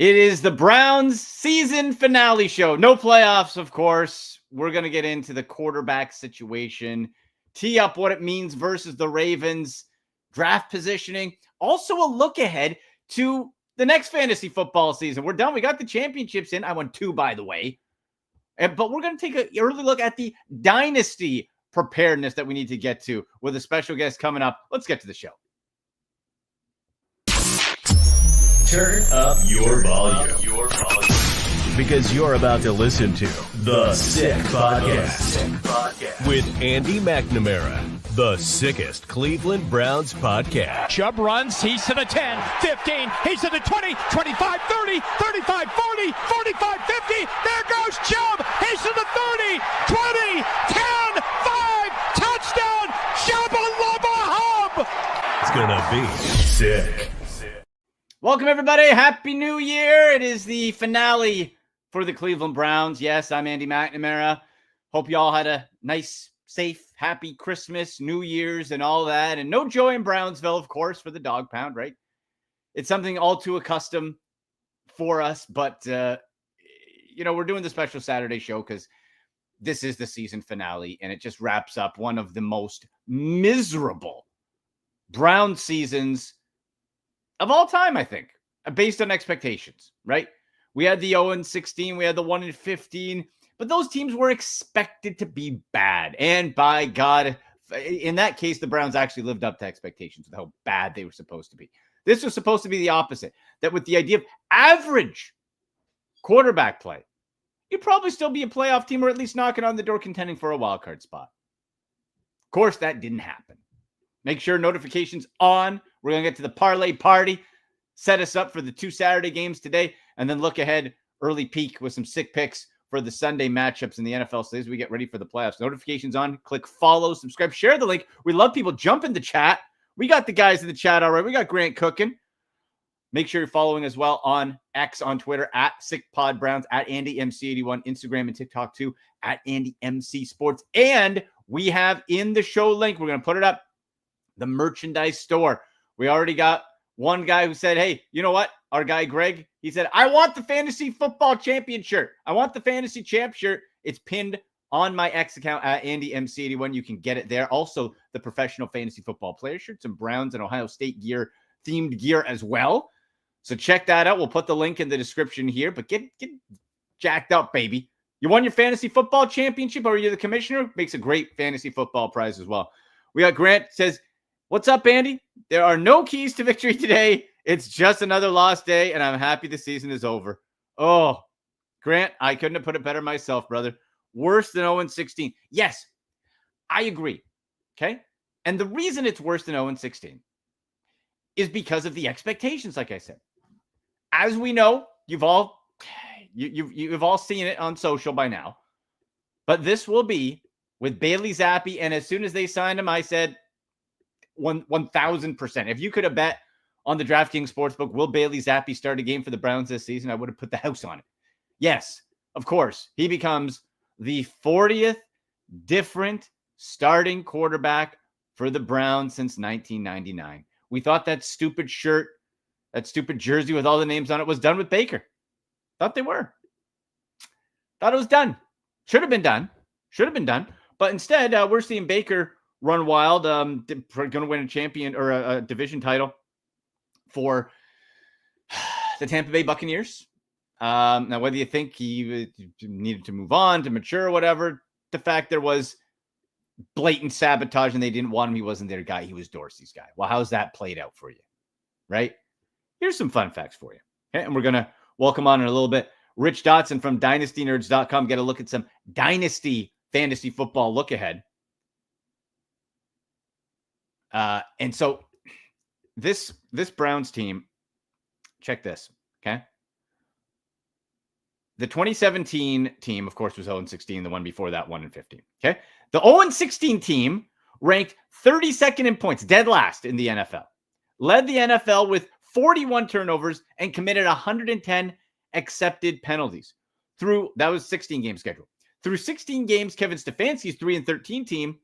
It is the Browns season finale show. No playoffs, of course. We're going to get into the quarterback situation, tee up what it means versus the Ravens, draft positioning, also a look ahead to the next fantasy football season. We're done. We got the championships in. I won 2, by the way. But we're going to take an early look at the Dynasty preparedness that we need to get to with a special guest coming up. Let's get to the show. Turn up your volume. Because you're about to listen to The Sick Podcast with Andy McNamara, the sickest Cleveland Browns podcast. Chubb runs, he's to the 10, 15, he's to the 20, 25, 30, 35, 40, 45, 50. There goes Chubb, he's to the 30, 20, 10, 5, touchdown, Shabba-lubba hub. It's gonna be sick. Welcome, everybody. Happy New Year. It is the finale for the Cleveland Browns. Yes, I'm Andy McNamara. Hope you all had a nice, safe, happy Christmas, New Year's, and all that. And no joy in Brownsville, of course, for the dog pound, right? It's something all too accustomed for us. But, we're doing the special Saturday show because this is the season finale. And it just wraps up one of the most miserable Brown seasons of all time, I think, based on expectations, right? We had the 0-16, we had the 1-15, but those teams were expected to be bad. And by God, in that case, the Browns actually lived up to expectations with how bad they were supposed to be. This was supposed to be the opposite, that with the idea of average quarterback play, you'd probably still be a playoff team or at least knocking on the door contending for a wild card spot. Of course, that didn't happen. Make sure notifications on. We're going to get to the parlay party, set us up for the 2 Saturday games today, and then look ahead, early peek with some sick picks for the Sunday matchups in the NFL. So as we get ready for the playoffs, notifications on, click follow, subscribe, share the link. We love people. Jump in the chat. We got the guys in the chat all right. We got Grant cooking. Make sure you're following as well on X, on Twitter, at SickPodBrowns, at AndyMC81, Instagram and TikTok too, at AndyMCSports. And we have in the show link, we're going to put it up, the merchandise store. We already got one guy who said, hey, you know what? Our guy, Greg, he said, I want the fantasy football champion shirt. I want the fantasy champ shirt. It's pinned on my X account at AndyMC81. You can get it there. Also, the professional fantasy football player shirt, some Browns and Ohio State themed gear as well. So check that out. We'll put the link in the description here, but get jacked up, baby. You won your fantasy football championship or you're the commissioner? Makes a great fantasy football prize as well. We got Grant says, what's up, Andy? There are no keys to victory today. It's just another lost day, and I'm happy the season is over. Oh, Grant, I couldn't have put it better myself, brother. Worse than 0-16. Yes, I agree. Okay? And the reason it's worse than 0-16 is because of the expectations, like I said. As we know, you've all seen it on social by now. But this will be with Bailey Zappe, and as soon as they signed him, I said, 1,000%. If you could have bet on the DraftKings Sportsbook, will Bailey Zappe start a game for the Browns this season? I would have put the house on it. Yes, of course. He becomes the 40th different starting quarterback for the Browns since 1999. We thought that stupid shirt, that stupid jersey with all the names on it was done with Baker. Thought they were. Thought it was done. Should have been done. But instead, we're seeing Baker run wild, going to win a champion or a division title for the Tampa Bay Buccaneers. Now, whether you think he needed to move on, to mature, or whatever, the fact there was blatant sabotage and they didn't want him, he wasn't their guy, he was Dorsey's guy. Well, how's that played out for you? Right? Here's some fun facts for you. Okay? And we're going to welcome on in a little bit Rich Dotson from DynastyNerds.com. Get a look at some Dynasty fantasy football look ahead. And so this Browns team, check this, okay? The 2017 team, of course, was 0-16. The one before that, 1-15, okay? The 0-16 team ranked 32nd in points, dead last in the NFL. Led the NFL with 41 turnovers and committed 110 accepted penalties. That was 16-game schedule. Through 16 games, Kevin Stefanski's 3-13 team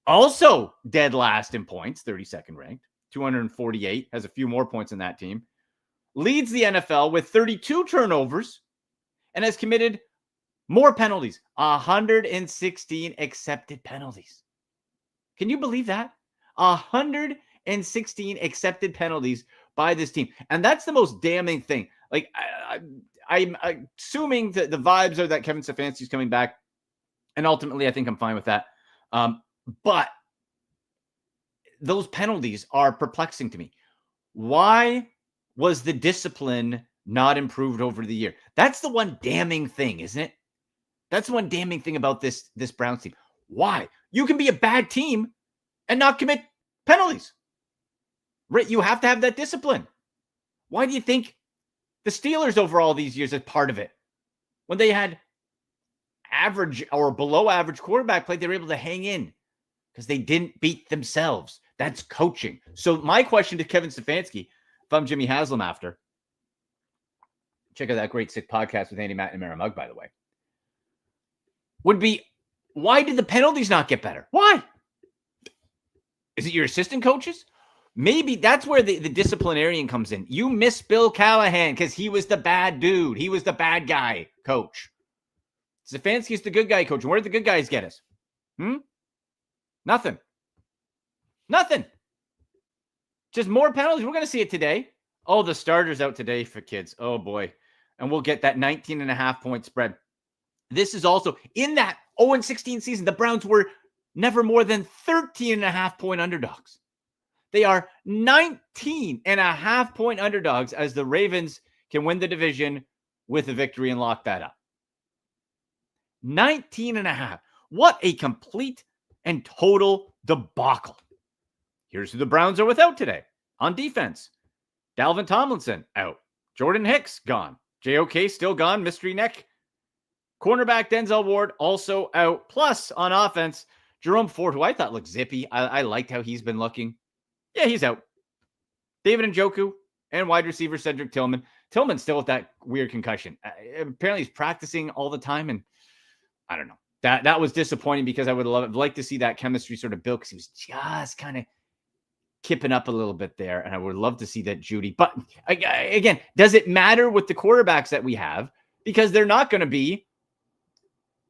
also dead last in points, 32nd ranked, 248, has a few more points in that team. leads the NFL with 32 turnovers and has committed more penalties, 116 accepted penalties. Can you believe that? 116 accepted penalties by this team. And that's the most damning thing. Like, I'm assuming that the vibes are that Kevin Stefanski's coming back. And ultimately, I think I'm fine with that. But those penalties are perplexing to me. Why was the discipline not improved over the year? That's the one damning thing, isn't it? That's the one damning thing about this Browns team. Why? You can be a bad team and not commit penalties. Right? You have to have that discipline. Why do you think the Steelers over all these years is part of it? When they had average or below average quarterback play, they were able to hang in because they didn't beat themselves. That's coaching. So my question to Kevin Stefanski, if I'm Jimmy Haslam after, check out that great Sick podcast with Andy McNamara mug, by the way, would be, why did the penalties not get better? Why? Is it your assistant coaches? Maybe that's where the disciplinarian comes in. You miss Bill Callahan because he was the bad dude. He was the bad guy coach. Stefanski's the good guy coach. Where did the good guys get us? Nothing. Just more penalties. We're going to see it today. Oh, the starter's out today for kids. Oh, boy. And we'll get that 19.5-point spread. This is also in that 0-16 season. The Browns were never more than 13.5-point underdogs. They are 19.5-point underdogs as the Ravens can win the division with a victory and lock that up. 19.5. What a complete and total debacle. Here's who the Browns are without today. On defense, Dalvin Tomlinson out. Jordan Hicks gone. JOK still gone. Mystery neck. Cornerback Denzel Ward also out. Plus, on offense, Jerome Ford, who I thought looked zippy. I liked how he's been looking. Yeah, he's out. David Njoku and wide receiver Cedric Tillman. Tillman's still with that weird concussion. Apparently, he's practicing all the time, and I don't know. That was disappointing because I would like to see that chemistry sort of built because he was just kind of kipping up a little bit there, and I would love to see that Judy. But again, does it matter with the quarterbacks that we have? Because they're not going to be,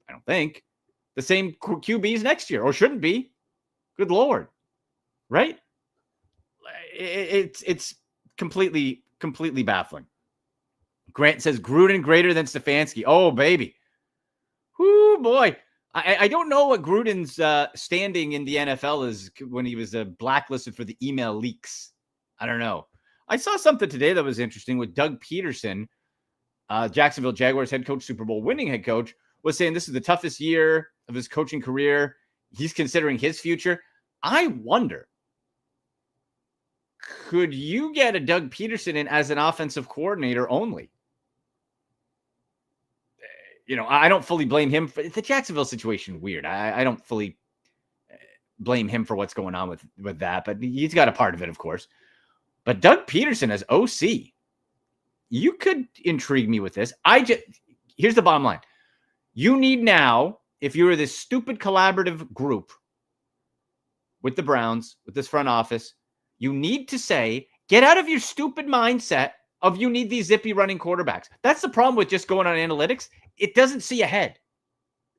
I don't think, the same QBs next year, or shouldn't be. Good Lord. Right? It's completely baffling. Grant says Gruden greater than Stefanski. Oh, baby. Whoo, boy. I don't know what Gruden's standing in the NFL is when he was blacklisted for the email leaks. I don't know. I saw something today that was interesting with Doug Peterson, Jacksonville Jaguars head coach, Super Bowl winning head coach, was saying this is the toughest year of his coaching career. He's considering his future. I wonder, could you get a Doug Peterson in as an offensive coordinator only? You know, I don't fully blame him for the Jacksonville situation. Weird. I don't fully blame him for what's going on with that, but he's got a part of it, of course. But Doug Peterson as OC, you could intrigue me with this. Here's the bottom line. You need now, if you're this stupid collaborative group with the Browns, with this front office, you need to say, get out of your stupid mindset of you need these zippy running quarterbacks. That's the problem with just going on analytics. It doesn't see ahead.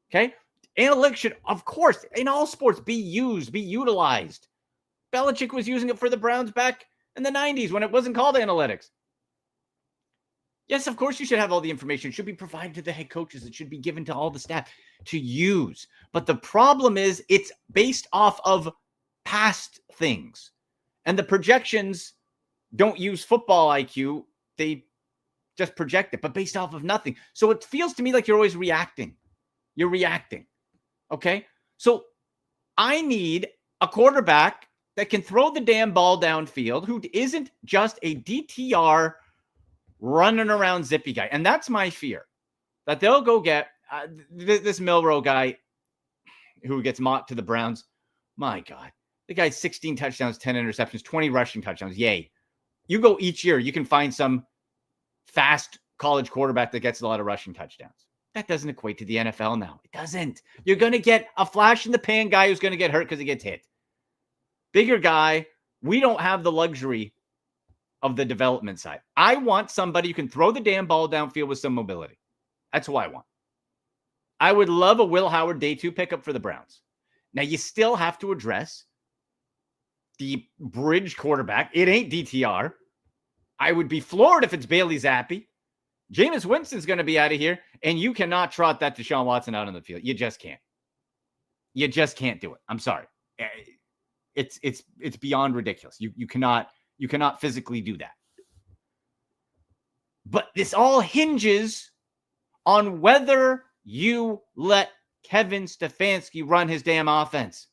Okay? Analytics should, of course, in all sports, be used, be utilized. Belichick was using it for the Browns back in the 90s when it wasn't called analytics. Yes, of course, you should have all the information. It should be provided to the head coaches. It should be given to all the staff to use. But the problem is it's based off of past things. And the projections don't use football IQ. They just project it, but based off of nothing. So it feels to me like you're always reacting. You're reacting. Okay? So I need a quarterback that can throw the damn ball downfield, who isn't just a DTR running around zippy guy. And that's my fear, that they'll go get this Milroe guy who gets mocked to the Browns. My God. The guy's 16 touchdowns, 10 interceptions, 20 rushing touchdowns. Yay. You go each year, you can find some fast college quarterback that gets a lot of rushing touchdowns. That doesn't equate to the NFL now. It doesn't. You're going to get a flash in the pan guy who's going to get hurt because he gets hit. Bigger guy, we don't have the luxury of the development side. I want somebody who can throw the damn ball downfield with some mobility. That's who I want. I would love a Will Howard day 2 pickup for the Browns. Now, you still have to address the bridge quarterback. It ain't DTR. I would be floored if it's Bailey Zappe. Jameis Winston's going to be out of here, and you cannot trot that Deshaun Watson out on the field. You just can't. You just can't do it. I'm sorry. It's beyond ridiculous. You cannot physically do that. But this all hinges on whether you let Kevin Stefanski run his damn offense.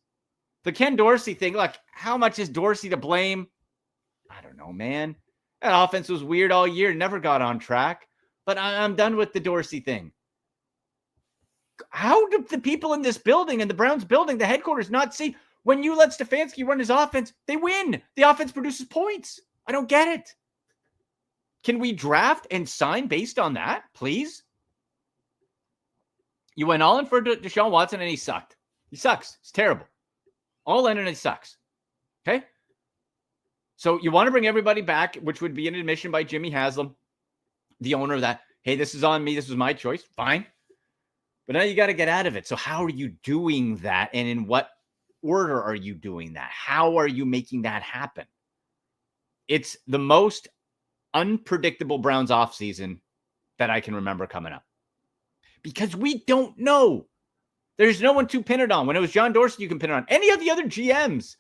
The Ken Dorsey thing, look, how much is Dorsey to blame? I don't know, man. That offense was weird all year, never got on track. But I'm done with the Dorsey thing. How do the people in this building and the Browns building, the headquarters, not see when you let Stefanski run his offense, they win. The offense produces points. I don't get it. Can we draft and sign based on that, please? You went all in for Deshaun Watson and he sucked. He sucks. It's terrible. All in and it sucks. Okay? So you want to bring everybody back, which would be an admission by Jimmy Haslam, the owner of that. Hey, this is on me. This was my choice. Fine. But now you got to get out of it. So how are you doing that? And in what order are you doing that? How are you making that happen? It's the most unpredictable Browns offseason that I can remember coming up. Because we don't know. There's no one to pin it on. When it was John Dorsey, you can pin it on. Any of the other GMs,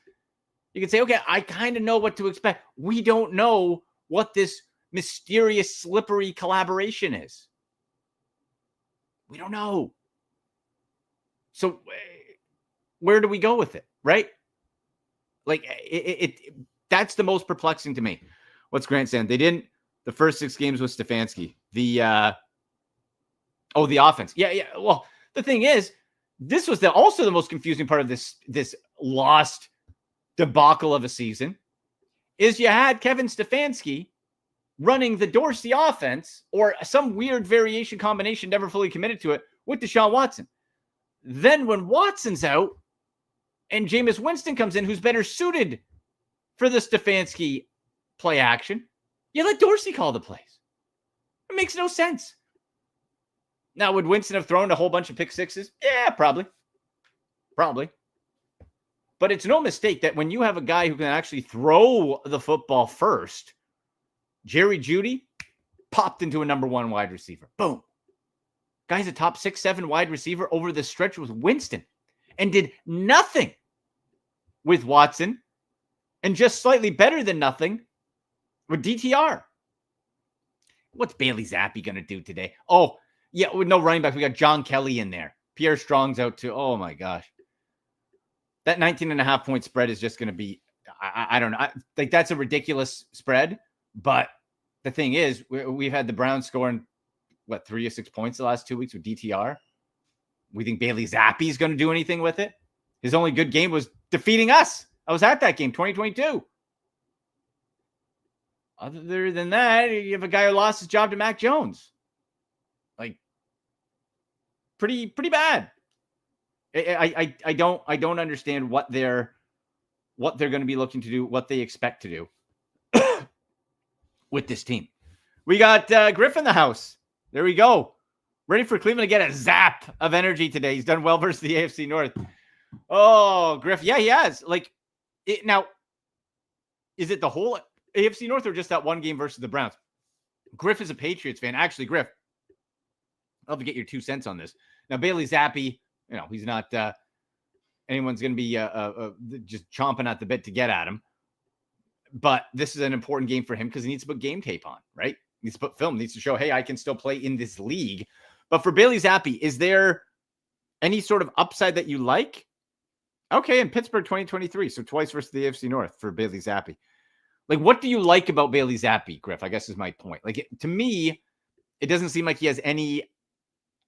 you can say, okay, I kind of know what to expect. We don't know what this mysterious, slippery collaboration is. We don't know. So where do we go with it, right? Like, that's the most perplexing to me. What's Grant saying? They didn't, the first 6 games with Stefanski. The offense. Yeah. Well, the thing is, this was also the most confusing part of this lost debacle of a season, is you had Kevin Stefanski running the Dorsey offense, or some weird variation combination, never fully committed to it, with Deshaun Watson. Then when Watson's out and Jameis Winston comes in, who's better suited for the Stefanski play action, you let Dorsey call the plays. It makes no sense. Now, would Winston have thrown a whole bunch of pick sixes? Yeah, probably. But it's no mistake that when you have a guy who can actually throw the football first, Jerry Jeudy popped into a number 1 wide receiver. Boom. Guy's a top 6-7 wide receiver over the stretch with Winston and did nothing with Watson and just slightly better than nothing with DTR. What's Bailey Zappe going to do today? Oh, yeah, with no running back, we got John Kelly in there. Pierre Strong's out too. Oh, my gosh. That 19.5 point spread is just going to be, I don't know. Like, that's a ridiculous spread. But the thing is, we've had the Browns scoring, 3 or 6 points the last 2 weeks with DTR. We think Bailey Zappe is going to do anything with it. His only good game was defeating us. I was at that game, 2022. Other than that, you have a guy who lost his job to Mac Jones. Like, pretty bad. I don't understand what they're going to be looking to do, what they expect to do with this team. We got Griff in the house. There we go. Ready for Cleveland to get a zap of energy today. He's done well versus the AFC North. Oh, Griff. Yeah, he has. Now, is it the whole AFC North or just that one game versus the Browns? Griff is a Patriots fan. Actually, Griff, I'll have to get your 2 cents on this. Now, Bailey Zappe, he's not anyone's going to be just chomping at the bit to get at him. But this is an important game for him because he needs to put game tape on, right? He needs to put film, needs to show, hey, I can still play in this league. But for Bailey Zappe, is there any sort of upside that you like? Okay, in Pittsburgh 2023, so twice versus the AFC North for Bailey Zappe. Like, what do you like about Bailey Zappe, Griff? I guess is my point. Like, to me, it doesn't seem like he has any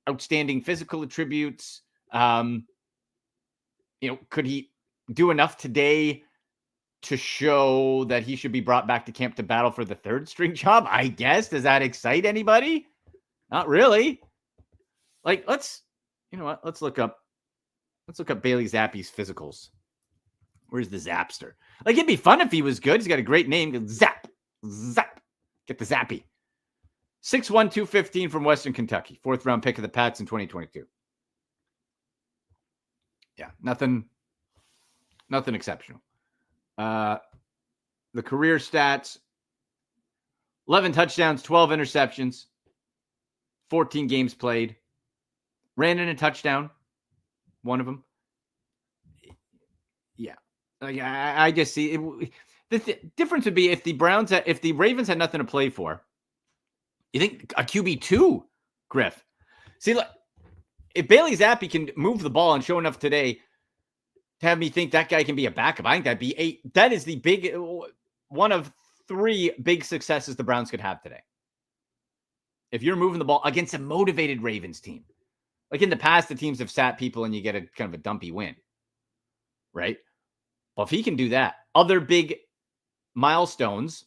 outstanding physical attributes. Could he do enough today to show that he should be brought back to camp to battle for the 3rd string job? I guess. Does that excite anybody? Not really. Like, let's look up Bailey Zappe's physicals. Where's the Zapster? Like, it'd be fun if he was good. He's got a great name. Zap. Zap. Get the Zappe. 6'1", 215 from Western Kentucky. 4th round pick of the Pats in 2022. Yeah, nothing exceptional. The career stats, 11 touchdowns, 12 interceptions, 14 games played. Ran in a touchdown, one of them. Yeah. I just see it. The difference would be if the Ravens had nothing to play for. You think a QB2, Griff? See, look, if Bailey Zappe can move the ball and show enough today to have me think that guy can be a backup, I think that is the big one of 3 big successes the Browns could have today. If you're moving the ball against a motivated Ravens team. Like in the past, the teams have sat people and you get a kind of a dumpy win, right? Well, if he can do that, other big milestones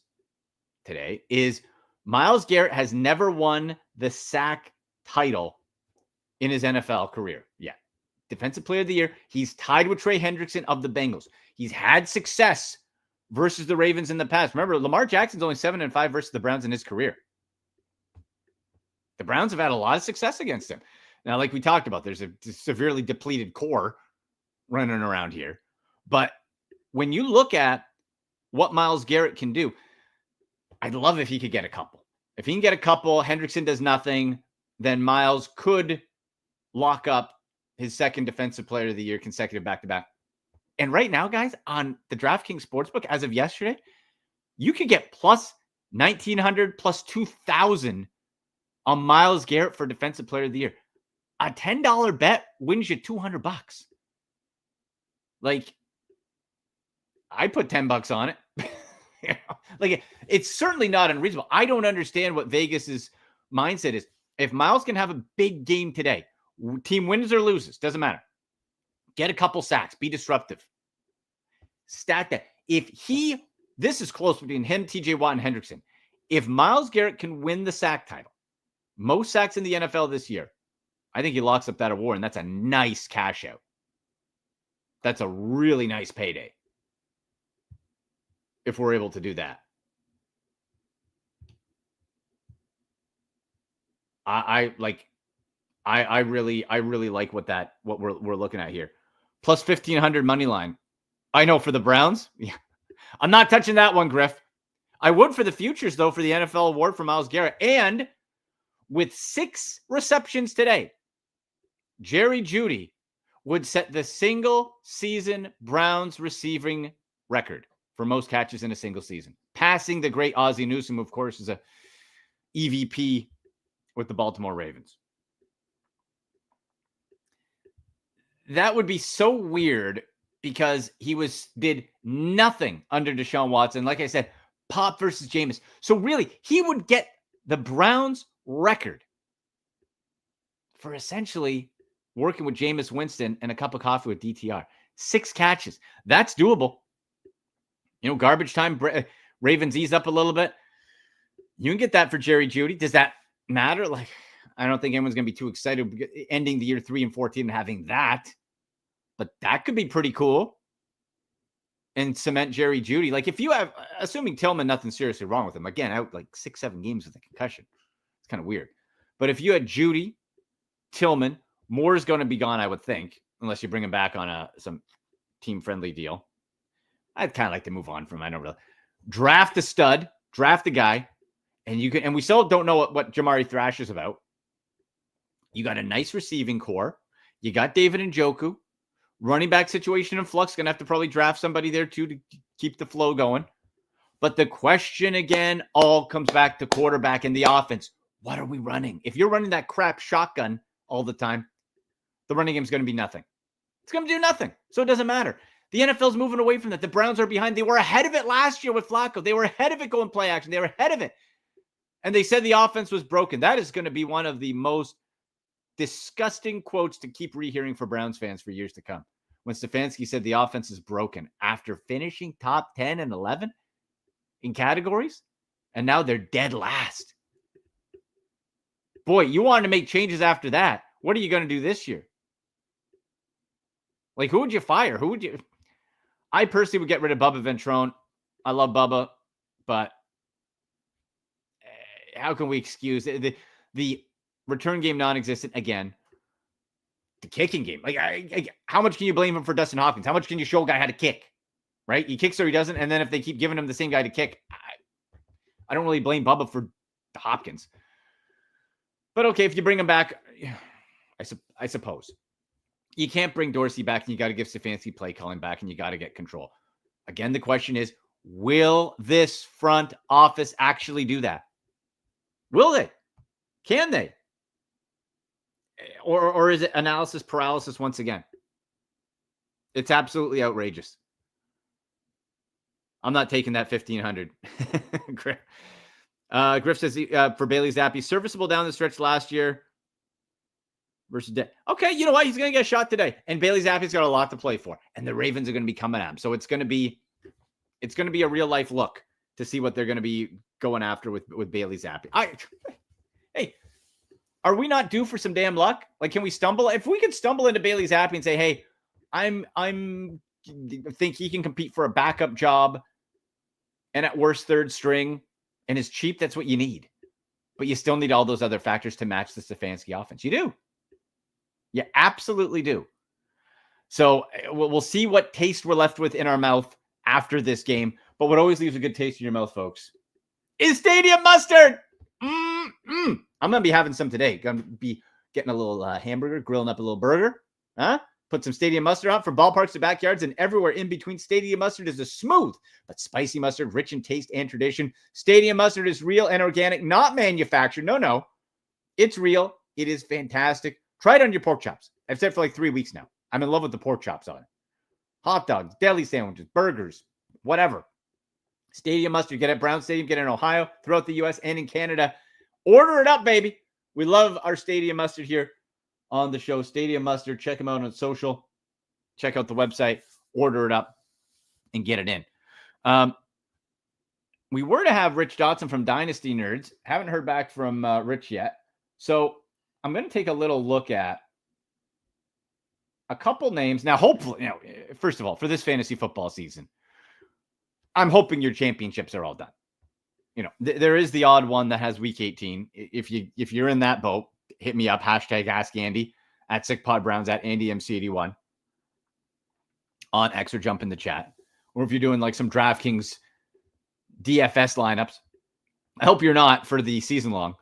today is Myles Garrett has never won the sack title in his NFL career yet. Defensive Player of the Year. He's tied with Trey Hendrickson of the Bengals. He's had success versus the Ravens in the past. Remember, Lamar Jackson's only 7-5 versus the Browns in his career. The Browns have had a lot of success against him. Now, like we talked about, there's a severely depleted core running around here. But when you look at what Myles Garrett can do, I'd love if he could get a couple. If he can get a couple, Hendrickson does nothing, then Myles could lock up his second Defensive Player of the Year consecutive back-to-back. And right now, guys, on the DraftKings Sportsbook, as of yesterday, you could get plus 1,900, plus 2,000 on Myles Garrett for Defensive Player of the Year. A $10 bet wins you $200. Like, I put $10 on it. Like, it's certainly not unreasonable. I don't understand what Vegas's mindset is. If Myles can have a big game today, team wins or loses, doesn't matter. Get a couple sacks, be disruptive. Stat that. This is close between him, TJ Watt, and Hendrickson. If Myles Garrett can win the sack title, most sacks in the NFL this year, I think he locks up that award, and that's a nice cash out. That's a really nice payday if we're able to do that. I really like what we're looking at here. Plus 1,500 money line. I know for the Browns. Yeah. I'm not touching that one, Griff. I would for the futures, though, for the NFL award for Myles Garrett. And with 6 receptions today, Jerry Jeudy would set the single season Browns receiving record for most catches in a single season, passing the great Ozzie Newsome, of course, is a EVP with the Baltimore Ravens. That would be so weird because he did nothing under Deshaun Watson. Like I said, Pop versus Jameis. So really, he would get the Browns record for essentially working with Jameis Winston and a cup of coffee with DTR. 6 catches. That's doable. You know, garbage time, Ravens ease up a little bit. You can get that for Jerry Jeudy. Does that matter? Like, I don't think anyone's going to be too excited ending the year 3-14 and having that. But that could be pretty cool. And cement Jerry Jeudy. Like, if you have, assuming Tillman, nothing seriously wrong with him. Again, out like 6-7 games with a concussion. It's kind of weird. But if you had Jeudy, Tillman, Moore's going to be gone, I would think, unless you bring him back on some team-friendly deal. I'd kind of like to move on from him. I don't really. Draft a stud, draft a guy, and we still don't know what Jamari Thrash is about. You got a nice receiving core. You got David Njoku. Running back situation in flux. Going to have to probably draft somebody there too to keep the flow going. But the question again all comes back to quarterback and the offense. What are we running? If you're running that crap shotgun all the time, the running game is going to be nothing. It's going to do nothing. So it doesn't matter. The NFL's moving away from that. The Browns are behind. They were ahead of it last year with Flacco. They were ahead of it going play action. They were ahead of it. And they said the offense was broken. That is going to be one of the most disgusting quotes to keep rehearing for Browns fans for years to come. When Stefanski said the offense is broken after finishing top 10 and 11 in categories, and now they're dead last. Boy, you wanted to make changes after that. What are you going to do this year? Like, who would you fire? I personally would get rid of Bubba Ventrone. I love Bubba, but how can we excuse the return game non-existent again? The kicking game. Like, how much can you blame him for Dustin Hopkins? How much can you show a guy how to kick? Right? He kicks or he doesn't. And then if they keep giving him the same guy to kick, I don't really blame Bubba for Hopkins. But okay, if you bring him back, I suppose. You can't bring Dorsey back, and you got to give Stefanski play calling back, and you got to get control. Again, the question is, will this front office actually do that? Will they? Can they? Or is it analysis paralysis once again? It's absolutely outrageous. I'm not taking that 1,500. Griff says for Bailey Zappe, serviceable down the stretch last year versus okay, you know what? He's going to get a shot today. And Bailey Zappe's got a lot to play for. And the Ravens are going to be coming at him. So it's going to be a real life look to see what they're going to be going after with Bailey Zappe. Hey, are we not due for some damn luck? Like, can we stumble? If we could stumble into Bailey Zappe and say, hey, I'm think he can compete for a backup job and at worst third string and is cheap, that's what you need. But you still need all those other factors to match the Stefanski offense. You do. You absolutely do. So we'll see what taste we're left with in our mouth after this game. But what always leaves a good taste in your mouth, folks, is stadium mustard. I'm going to be having some today. Going to be getting a little hamburger, grilling up a little burger. Put some stadium mustard on for ballparks to backyards and everywhere in between. Stadium mustard is a smooth but spicy mustard, rich in taste and tradition. Stadium mustard is real and organic, not manufactured. No. It's real. It is fantastic. Try it on your pork chops. I've said for like 3 weeks now. I'm in love with the pork chops on it. Hot dogs, deli sandwiches, burgers, whatever. Stadium mustard. Get it at Brown Stadium, get it in Ohio, throughout the U.S. and in Canada. Order it up, baby. We love our stadium mustard here on the show. Stadium mustard. Check them out on social. Check out the website. Order it up and get it in. We were to have Rich Dotson from Dynasty Nerds. Haven't heard back from Rich yet. So I'm going to take a little look at a couple names. Now, hopefully, first of all, for this fantasy football season, I'm hoping your championships are all done. There is the odd one that has week 18. If you're in that boat, hit me up. Hashtag Ask Andy at SickPodBrowns at AndyMC81 on X, or jump in the chat. Or if you're doing like some DraftKings DFS lineups, I hope you're not for the season long,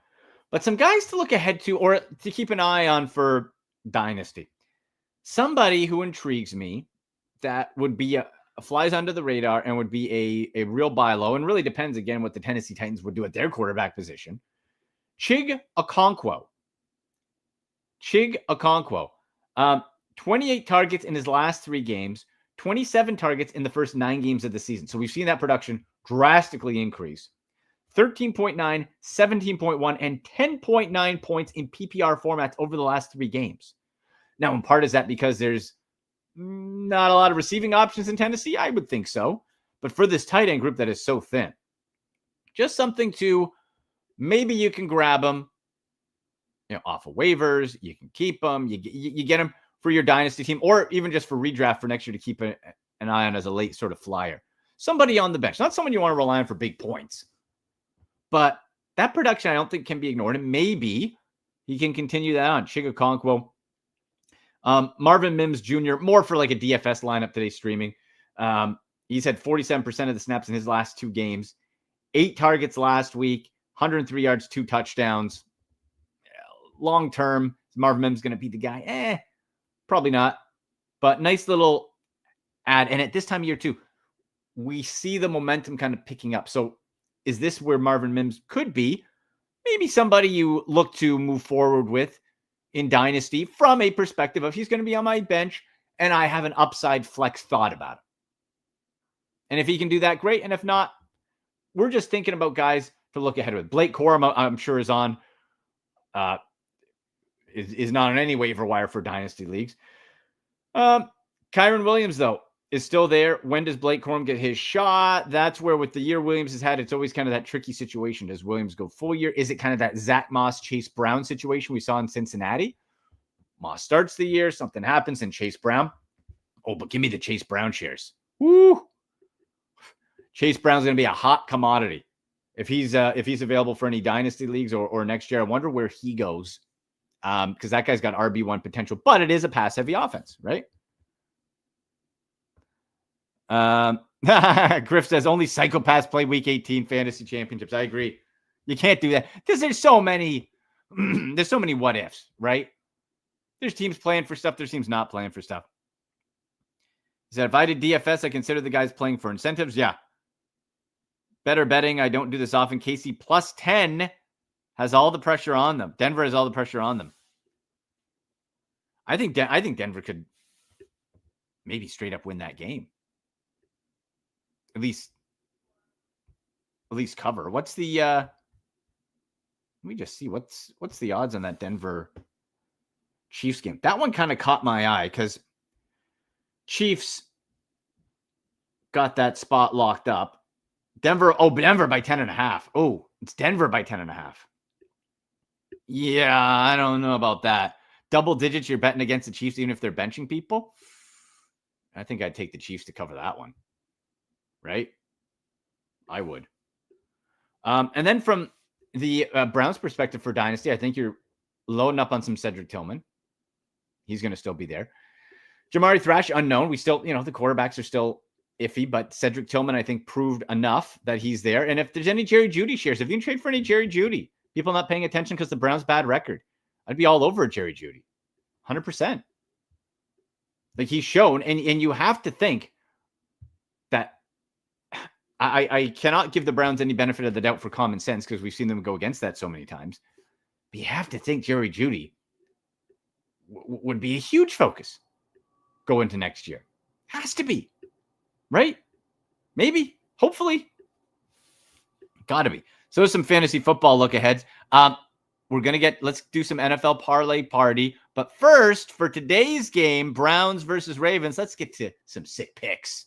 but some guys to look ahead to or to keep an eye on for Dynasty. Somebody who intrigues me that would be flies under the radar and would be a real buy low, and really depends again what the Tennessee Titans would do at their quarterback position. Chig Okonkwo. 28 targets in his last 3 games, 27 targets in the first 9 games of the season. So we've seen that production drastically increase. 13.9, 17.1, and 10.9 points in PPR formats over the last 3 games. Now, in part, is that because there's not a lot of receiving options in Tennessee? I would think so. But for this tight end group that is so thin, just something to maybe you can grab them, off of waivers. You can keep them. You get them for your dynasty team, or even just for redraft for next year to keep an eye on as a late sort of flyer. Somebody on the bench, not someone you want to rely on for big points. But that production, I don't think, can be ignored. And maybe he can continue that on. Chig Okonkwo. Marvin Mims Jr., more for like a DFS lineup today streaming. He's had 47% of the snaps in his last 2 games. 8 targets last week, 103 yards, 2 touchdowns. Long term, is Marvin Mims going to be the guy? Probably not. But nice little add. And at this time of year too, we see the momentum kind of picking up. So is this where Marvin Mims could be? Maybe somebody you look to move forward with in Dynasty from a perspective of he's going to be on my bench and I have an upside flex thought about it. And if he can do that, great. And if not, we're just thinking about guys to look ahead with. Blake Corum, I'm sure, is on, is not on any waiver wire for Dynasty leagues. Kyron Williams, though, is still there. When does Blake Corum get his shot? That's where, with the year Williams has had, it's always kind of that tricky situation. Does Williams go full year? Is it kind of that Zach Moss, Chase Brown situation we saw in Cincinnati? Moss starts the year, something happens, and Chase Brown. Oh, but give me the Chase Brown shares. Woo! Chase Brown's going to be a hot commodity if he's available for any dynasty leagues or next year. I wonder where he goes, because that guy's got RB1 potential, but it is a pass heavy offense, right? Griff says only psychopaths play Week 18 fantasy championships. I agree. You can't do that because there's so many. There's so many what ifs, right? There's teams playing for stuff. There's teams not playing for stuff. He said, if I did DFS, I consider the guys playing for incentives. Yeah. Better betting. I don't do this often. KC plus 10 has all the pressure on them. Denver has all the pressure on them. I think Denver could maybe straight up win that game. At least cover. What's the let me just see what's the odds on that Denver Chiefs game? That one kind of caught my eye because Chiefs got that spot locked up. Denver by 10.5. Oh, it's Denver by 10.5. Yeah, I don't know about that. Double digits, you're betting against the Chiefs, even if they're benching people. I think I'd take the Chiefs to cover that one. Right? I would. And then from the Browns perspective for Dynasty, I think you're loading up on some Cedric Tillman. He's going to still be there. Jamari Thrash, unknown. We still, the quarterbacks are still iffy, but Cedric Tillman, I think, proved enough that he's there. And if there's any Jerry Jeudy shares, if you can trade for any Jerry Jeudy, people not paying attention because the Browns' bad record, I'd be all over Jerry Jeudy. 100%. Like he's shown, and you have to think that I cannot give the Browns any benefit of the doubt for common sense because we've seen them go against that so many times. But you have to think Jerry Jeudy would be a huge focus go into next year. Has to be. Right? Maybe. Hopefully. Got to be. So there's some fantasy football look aheads. Let's do some NFL parlay party. But first, for today's game, Browns versus Ravens, let's get to some sick picks.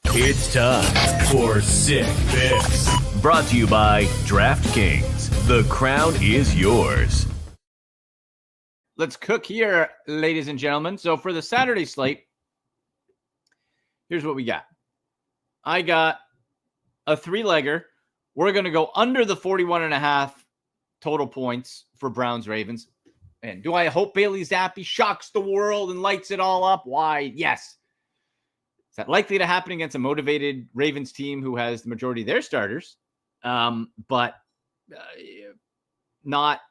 It's time for Sick Picks. Brought to you by DraftKings. The crown is yours. Let's cook here, ladies and gentlemen. So for the Saturday slate, here's what we got. I got a 3-legger. We're going to go under the 41.5 total points for Browns Ravens. And do I hope Bailey Zappe shocks the world and lights it all up? Why? Yes. Is that likely to happen against a motivated Ravens team who has the majority of their starters? But not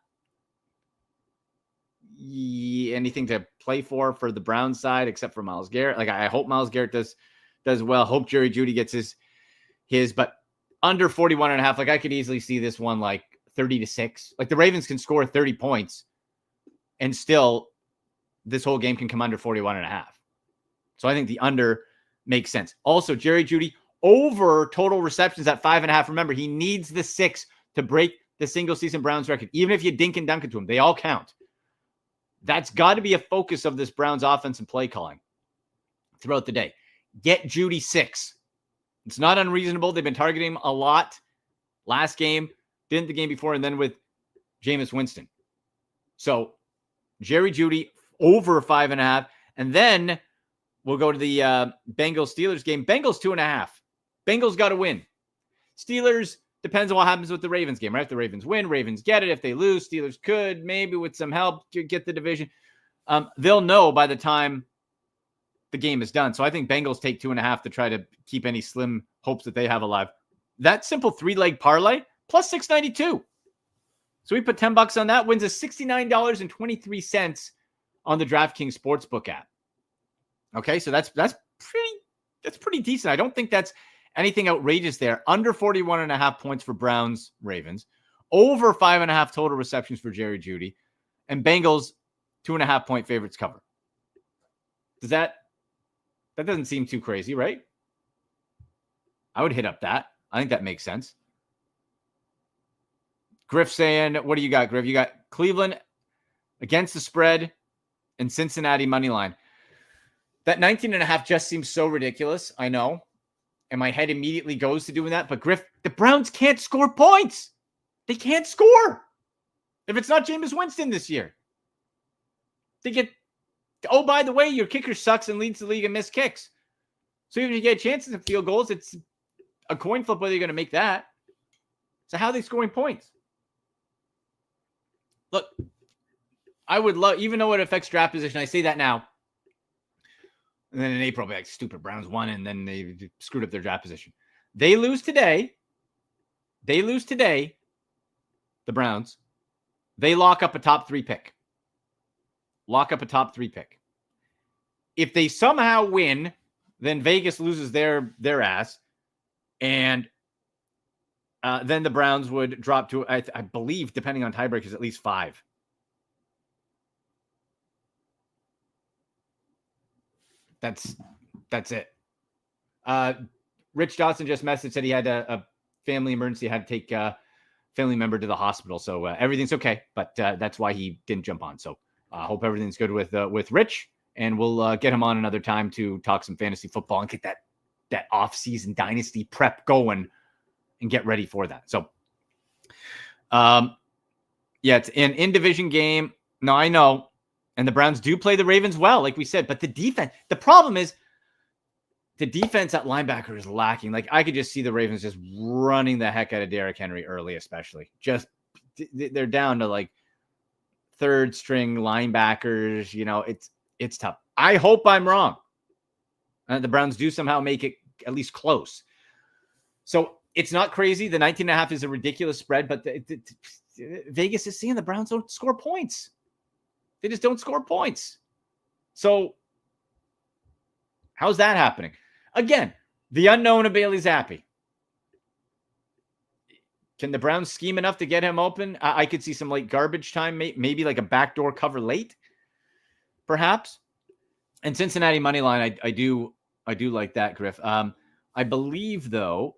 anything to play for the Browns side except for Myles Garrett. Like I hope Myles Garrett does well. Hope Jerry Jeudy gets his, but under 41.5. Like I could easily see this one like 30-6. Like the Ravens can score 30 points and still this whole game can come under 41.5. So I think the under makes sense. Also, Jerry Jeudy over total receptions at 5.5. Remember, he needs the 6 to break the single season Browns record. Even if you dink and dunk it to him, they all count. That's got to be a focus of this Browns offense and play calling throughout the day. Get Jeudy 6. It's not unreasonable. They've been targeting him a lot. Last game, didn't the game before, and then with Jameis Winston. So Jerry Jeudy over 5.5. And then we'll go to the Bengals-Steelers game. Bengals 2.5. Bengals got to win. Steelers depends on what happens with the Ravens game, right? If the Ravens win, Ravens get it. If they lose, Steelers could maybe with some help get the division. They'll know by the time the game is done. So I think Bengals take 2.5 to try to keep any slim hopes that they have alive. That simple 3-leg parlay plus 692. So we put $10 on that, wins us $69.23 on the DraftKings Sportsbook app. Okay, so that's pretty decent. I don't think that's anything outrageous there. Under 41.5 points for Browns Ravens, over 5.5 total receptions for Jerry Jeudy, and Bengals 2.5 point favorites cover. That doesn't seem too crazy, right? I would hit up that. I think that makes sense. Griff saying, what do you got, Griff? You got Cleveland against the spread and Cincinnati money line. That 19.5 just seems so ridiculous. I know. And my head immediately goes to doing that. But Griff, the Browns can't score points. They can't score. If it's not Jameis Winston this year. They get, oh, by the way, your kicker sucks and leads the league in missed kicks. So even if you get chances of field goals, it's a coin flip whether you're going to make that. So how are they scoring points? Look, I would love, even though it affects draft position, I say that now. And then in April, I'll be like, stupid, Browns won, and then they screwed up their draft position. They lose today. The Browns. They lock up a top 3 pick. If they somehow win, then Vegas loses their ass. And then the Browns would drop to, I believe, depending on tiebreakers, at least 5. That's it. Rich Dotson just messaged, said he had a family emergency, had to take a family member to the hospital. So everything's okay, but that's why he didn't jump on. So I hope everything's good with Rich, and we'll get him on another time to talk some fantasy football and get that off-season dynasty prep going and get ready for that. So, it's an in-division game. No, I know. And the Browns do play the Ravens well, like we said. But the defense, the problem is the defense at linebacker is lacking. Like, I could just see the Ravens just running the heck out of Derrick Henry early, especially. Just, they're down to, like, third-string linebackers. You know, it's tough. I hope I'm wrong. The Browns do somehow make it at least close. So, it's not crazy. The 19.5 is a ridiculous spread, but Vegas is seeing the Browns don't score points. They just don't score points. So how's that happening? Again, the unknown of Bailey Zappe. Can the Browns scheme enough to get him open? I could see some late garbage time, maybe like a backdoor cover late, perhaps. And Cincinnati money line, I do like that, Griff. I believe though,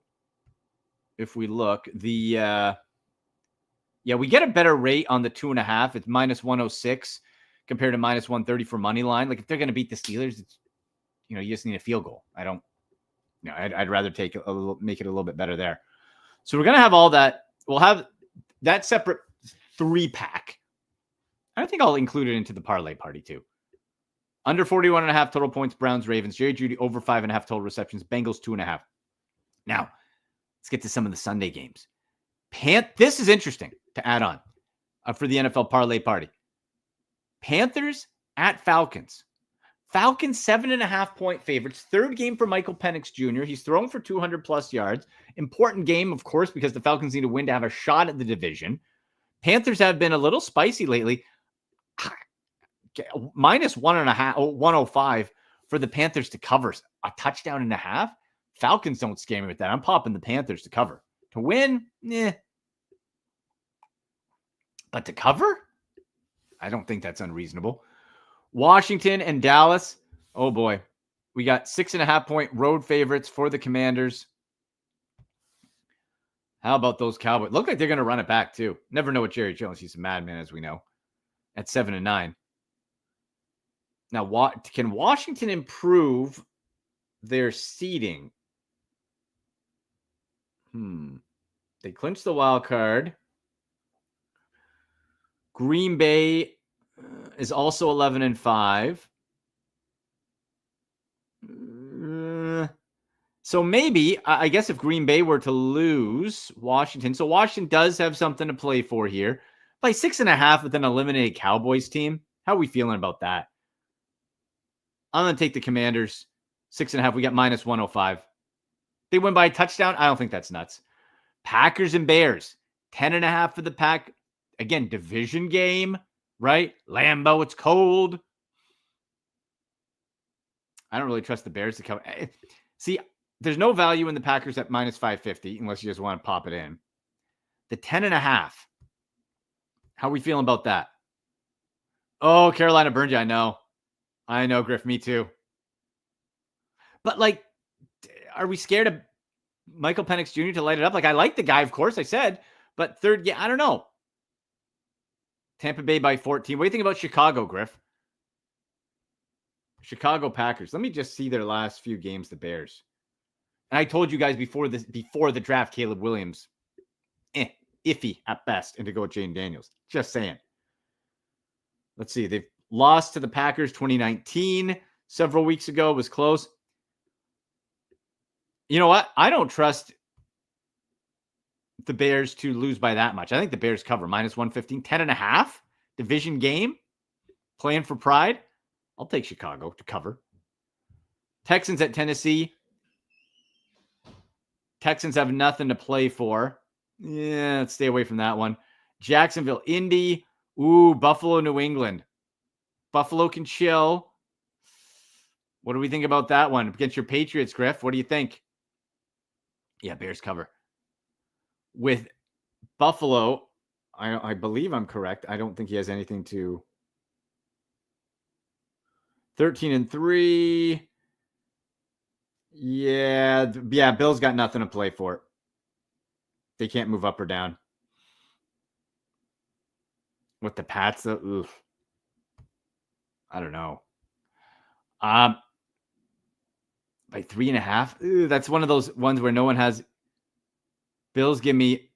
if we look, we get a better rate on the 2.5. It's minus 106 compared to minus 130 for money line. Like, if they're going to beat the Steelers, it's, you just need a field goal. I'd rather make it a little bit better there. So we're going to have all that. We'll have that separate 3-pack. I think I'll include it into the parlay party too. Under 41.5 total points, Browns, Ravens, Jerry Jeudy over 5.5 total receptions, Bengals 2.5. Now, let's get to some of the Sunday games. This is interesting to add on for the NFL parlay party. Panthers at Falcons. Falcons 7.5-point favorites. Third game for Michael Penix Jr. He's thrown for 200+ yards. Important game, of course, because the Falcons need to win to have a shot at the division. Panthers have been a little spicy lately. Minus 105 for the Panthers to cover a touchdown and a half. Falcons don't scare me with that. I'm popping the Panthers to cover. To win, but to cover? I don't think that's unreasonable. Washington and Dallas. Oh boy. We got 6.5-point road favorites for the Commanders. How about those Cowboys? Look like they're going to run it back too. Never know with Jerry Jones. He's a madman, as we know. At 7-9. Now, can Washington improve their seeding? They clinched the wild card. Green Bay is also 11-5. So maybe, I guess if Green Bay were to lose Washington, so Washington does have something to play for here. By 6.5 with an eliminated Cowboys team. How are we feeling about that? I'm going to take the Commanders. 6.5. We got minus 105. They win by a touchdown. I don't think that's nuts. Packers and Bears. 10.5 for the Pack. Again, division game, right? Lambeau, it's cold. I don't really trust the Bears to come. See, there's no value in the Packers at minus 550 unless you just want to pop it in. The 10.5. How are we feeling about that? Oh, Carolina burned you. I know, Griff. Me too. But, like, are we scared of Michael Penix Jr. to light it up? Like, I like the guy, of course, I said. But third, I don't know. Tampa Bay by 14. What do you think about Chicago, Griff? Chicago Packers. Let me just see their last few games, the Bears. And I told you guys before the draft, Caleb Williams, iffy at best, and to go with Jane Daniels. Just saying. Let's see. They've lost to the Packers 2019 several weeks ago. It was close. You know what? I don't trust the Bears to lose by that much. I think the Bears cover -115, 10.5 division game. Playing for pride. I'll take Chicago to cover. Texans at Tennessee. Texans have nothing to play for. Yeah, let's stay away from that one. Jacksonville, Indy. Ooh, Buffalo, New England. Buffalo can chill. What do we think about that one? Against your Patriots, Griff, what do you think? Yeah, Bears cover. With Buffalo, I believe I'm correct. I don't think he has anything to... 13-3. Yeah, Bill's got nothing to play for. They can't move up or down. With the Pats, though, oof. I don't know. By 3.5. Ooh, that's one of those ones where no one has. Bills give me.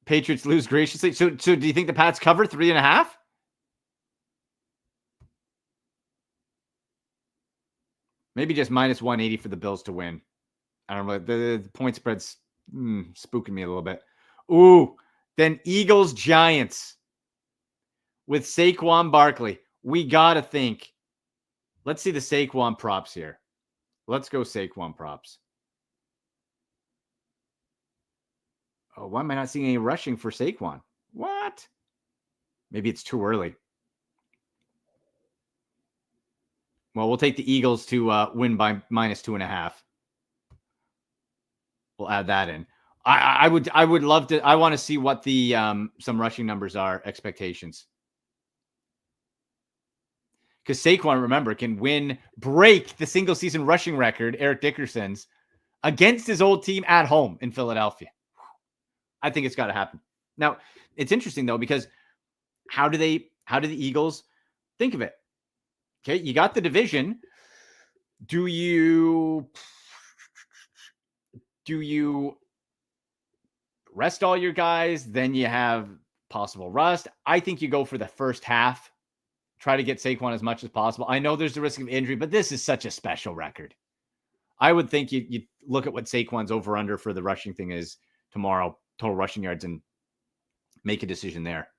Patriots lose graciously. So do you think the Pats cover 3.5? Maybe just -180 for the Bills to win. I don't know. The point spread's spooking me a little bit. Ooh, then Eagles Giants with Saquon Barkley. We got to think. Let's see the Saquon props here. Let's go Saquon props. Oh, why am I not seeing any rushing for Saquon? What? Maybe it's too early. Well, we'll take the Eagles to win by -2.5. We'll add that in. I would love to. I want to see what the some rushing numbers are, expectations. Because Saquon, remember, can break the single season rushing record, Eric Dickerson's, against his old team at home in Philadelphia. I think it's got to happen. Now, it's interesting though, because how do the Eagles think of it? Okay, you got the division. Do you rest all your guys? Then you have possible rust. I think you go for the first half. Try to get Saquon as much as possible. I know there's the risk of injury, but this is such a special record. I would think you look at what Saquon's over-under for the rushing thing is tomorrow, total rushing yards, and make a decision there.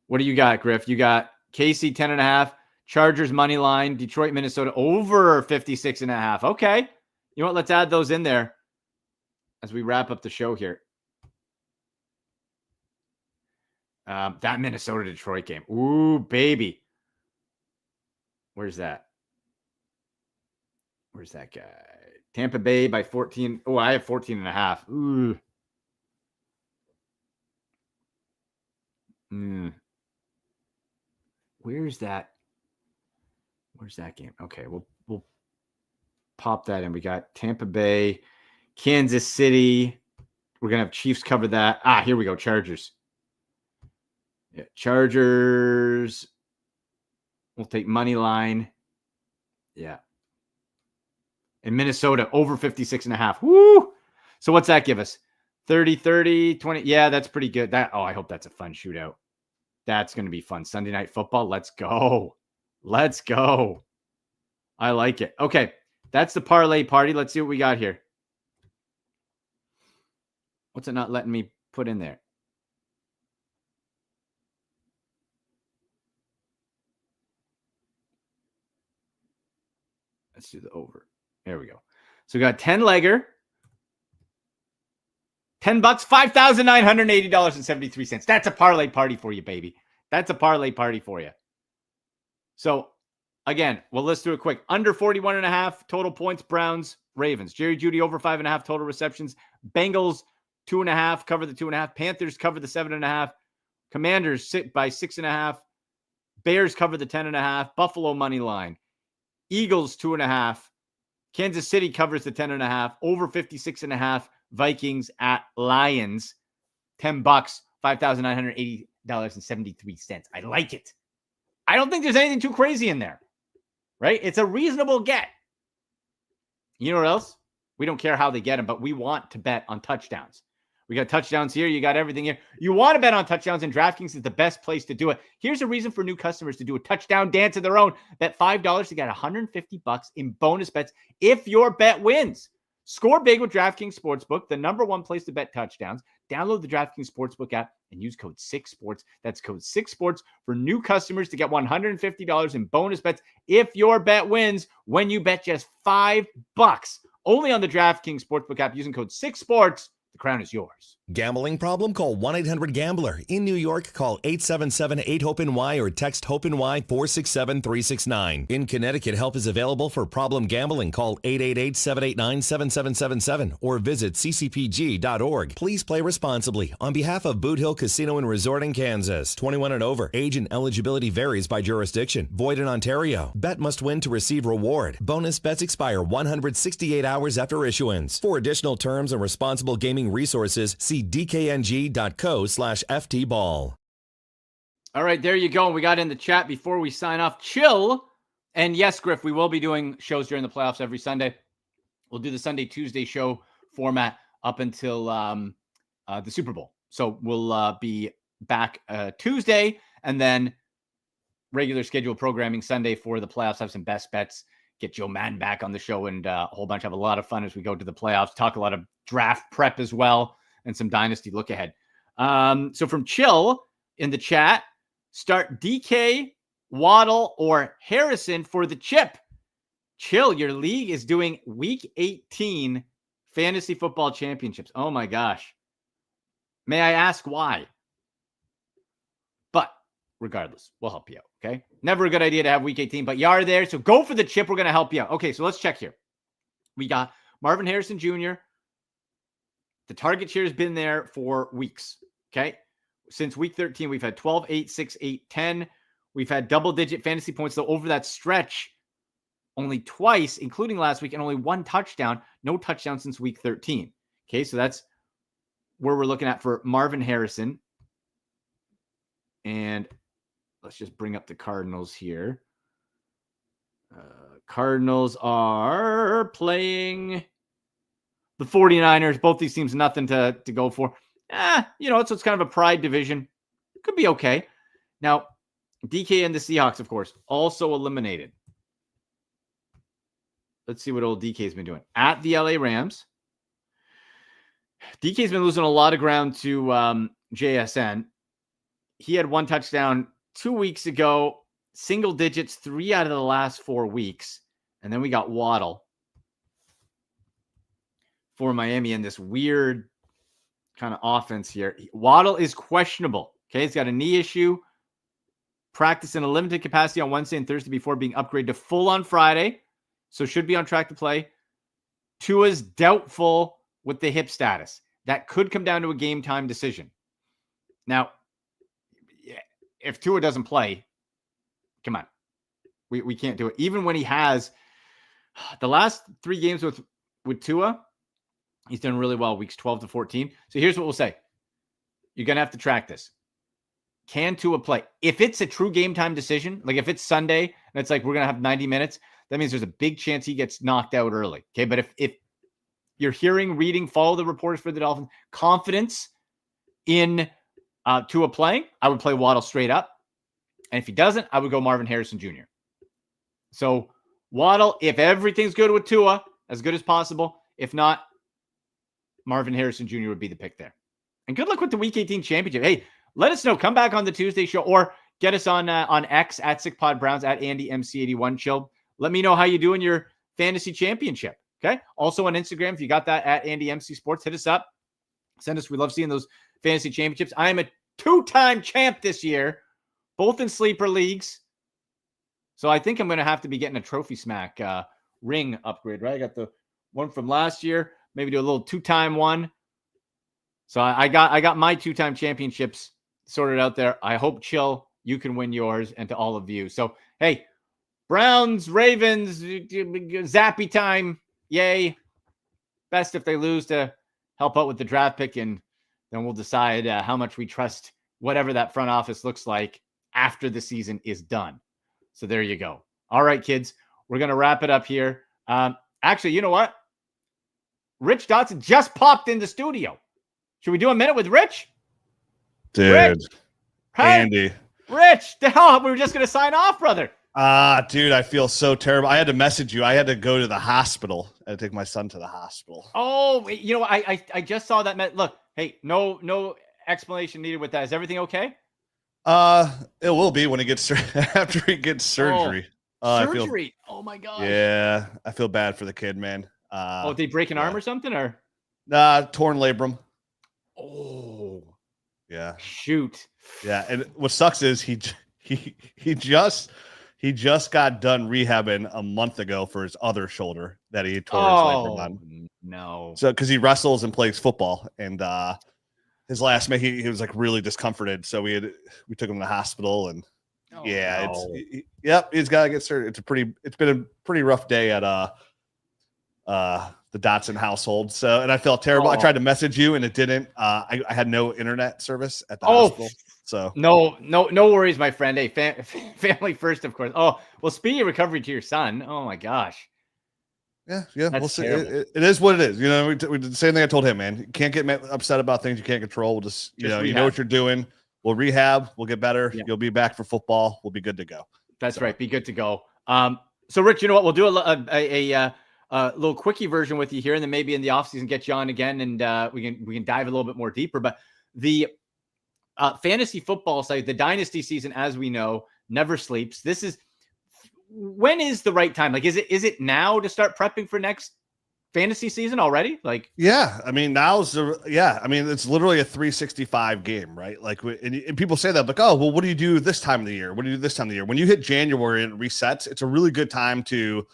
What do you got, Griff? You got KC 10.5, Chargers money line, Detroit, Minnesota over 56.5. Okay. You know what? Let's add those in there as we wrap up the show here. That Minnesota-Detroit game. Ooh, baby. Where's that? Where's that guy? Tampa Bay by 14. Oh, I have 14.5. Ooh. Where's that? Where's that game? Okay, we'll pop that in. We got Tampa Bay, Kansas City. We're gonna have Chiefs cover that. Here we go. Chargers. Yeah, Chargers. We'll take money line. Yeah. And Minnesota over 56.5. Woo! So what's that give us? 30, 20. Yeah, that's pretty good. I hope that's a fun shootout. That's going to be fun. Sunday Night Football. Let's go. Let's go. I like it. Okay. That's the parlay party. Let's see what we got here. What's it not letting me put in there? Let's do the over. There we go. So we got 10-legger. $10, $5,980.73. That's a parlay party for you, baby. That's a parlay party for you. So, again, well, let's do it quick. Under 41.5 total points, Browns, Ravens. Jerry Jeudy over 5.5 total receptions. Bengals, 2.5, cover the 2.5. Panthers cover the 7.5. Commanders sit by 6.5. Bears cover the 10.5. Buffalo money line. Eagles, 2.5. Kansas City covers the 10.5. Over 56.5. Vikings at Lions, $10, $5,980.73. I like it. I don't think there's anything too crazy in there, right? It's a reasonable get. You know what else? We don't care how they get them, but we want to bet on touchdowns. We got touchdowns here. You got everything here. You want to bet on touchdowns, and DraftKings is the best place to do it. Here's a reason for new customers to do a touchdown dance of their own. Bet $5 to get $150 in bonus bets if your bet wins. Score big with DraftKings Sportsbook, the #1 place to bet touchdowns. Download the DraftKings Sportsbook app and use code 6sports. That's code 6sports for new customers to get $150 in bonus bets if your bet wins when you bet just $5. Only on the DraftKings Sportsbook app using code 6sports. The crown is yours. Gambling problem? Call 1-800-GAMBLER. In New York, call 877-8-HOPE-NY or text HOPE-NY 467-369. In Connecticut, help is available for problem gambling. Call 888-789-7777 or visit ccpg.org. Please play responsibly. On behalf of Boot Hill Casino and Resort in Kansas, 21 and over. Age and eligibility varies by jurisdiction. Void in Ontario. Bet must win to receive reward. Bonus bets expire 168 hours after issuance. For additional terms and responsible gaming resources, see dkng.co/ftball. All right, there you go. We got in the chat before we sign off. Chill. And yes, Griff, we will be doing shows during the playoffs every Sunday. We'll do the Sunday, Tuesday show format up until the Super Bowl. So we'll be back Tuesday and then regular scheduled programming Sunday for the playoffs. Have some best bets. Get Joe Madden back on the show and a whole bunch. Have a lot of fun as we go to the playoffs. Talk a lot of draft prep as well and some Dynasty look ahead. So from Chill in the chat, start DK, Waddle, or Harrison for the chip. Chill, your league is doing Week 18 Fantasy Football Championships. Oh my gosh. May I ask why? But regardless, we'll help you out, okay? Never a good idea to have Week 18, but you are there, so go for the chip. We're going to help you out. Okay, so let's check here. We got Marvin Harrison Jr., the target share has been there for weeks, okay? Since week 13, we've had 12, 8, 6, 8, 10. We've had double-digit fantasy points, though, over that stretch only twice, including last week, and only one touchdown. No touchdown since week 13. Okay, so that's where we're looking at for Marvin Harrison. And let's just bring up the Cardinals here. Cardinals are playing the 49ers. Both these teams, nothing to go for. So it's kind of a pride division. Could be okay. Now, DK and the Seahawks, of course, also eliminated. Let's see what old DK's been doing. At the LA Rams. DK's been losing a lot of ground to JSN. He had one touchdown 2 weeks ago. Single digits 3 out of the last 4 weeks. And then we got Waddle for Miami in this weird kind of offense here. Waddle is questionable. Okay, he's got a knee issue. Practice in a limited capacity on Wednesday and Thursday before being upgraded to full on Friday. So should be on track to play. Tua's doubtful with the hip status. That could come down to a game time decision. Now, if Tua doesn't play, come on. We can't do it. Even when he has the last 3 games with Tua, he's done really well, weeks 12 to 14. So here's what we'll say. You're going to have to track this. Can Tua play? If it's a true game time decision, like if it's Sunday and it's like we're going to have 90 minutes, that means there's a big chance he gets knocked out early. Okay, but if you're hearing, reading, follow the reporters for the Dolphins, confidence in Tua playing, I would play Waddle straight up. And if he doesn't, I would go Marvin Harrison Jr. So Waddle, if everything's good with Tua, as good as possible. If not, Marvin Harrison Jr. would be the pick there. And good luck with the Week 18 championship. Hey, let us know. Come back on the Tuesday show or get us on X at SickPodBrowns at AndyMC81. Chill. Let me know how you do in your fantasy championship. Okay. Also on Instagram, if you got that at AndyMC Sports, hit us up. Send us. We love seeing those fantasy championships. I am a 2-time champ this year, both in sleeper leagues. So I think I'm going to have to be getting a Trophy Smack ring upgrade, right? I got the one from last year. Maybe do a little 2-time one. So I got my 2-time championships sorted out there. I hope, Chill, you can win yours, and to all of you. So, hey, Browns, Ravens, Zappe time. Yay. Best if they lose to help out with the draft pick, and then we'll decide how much we trust whatever that front office looks like after the season is done. So there you go. All right, kids, we're going to wrap it up here. Actually, you know what? Rich Dotson just popped in the studio. Should we do a minute with Rich? Dude, Rich? Hey, Andy. Rich, the hell, we were just going to sign off, brother. Dude, I feel so terrible. I had to message you. I had to go to the hospital. I had to take my son to the hospital. Oh, you know, I just saw that. Look, hey, no explanation needed with that. Is everything okay? It will be when he gets after he gets surgery. Surgery. Oh my gosh. Yeah, I feel bad for the kid, man. Did he break an arm or something, or? Torn labrum. Oh, yeah. Shoot. Yeah, and what sucks is he just got done rehabbing a month ago for his other shoulder that he tore his labrum on. No. So because he wrestles and plays football, and his last match he was like really discomforted, so we took him to the hospital, and he's got to get surgery. It's been a pretty rough day at the Dotson household. So, and I felt terrible. I tried to message you and it didn't. I had no internet service at the hospital. So no worries, my friend. Hey, family first, of course. Oh, well, speaking of recovery to your son. Oh my gosh. Yeah. That's we'll see. It is what it is. You know, we did the same thing I told him, man. You can't get upset about things you can't control. We'll just you know what you're doing. We'll rehab. We'll get better. Yeah. You'll be back for football. We'll be good to go. That's right. Be good to go. So Rich, you know what? We'll do a little quickie version with you here, and then maybe in the offseason get you on again, and we can dive a little bit more deeper. But the fantasy football site, the Dynasty season, as we know, never sleeps. When is the right time? Like, is it now to start prepping for next fantasy season already? Like, yeah, I mean, it's literally a 365 game, right? Like, and people say that, like, oh, well, what do you do this time of the year? What do you do this time of the year? When you hit January and it resets, it's a really good time to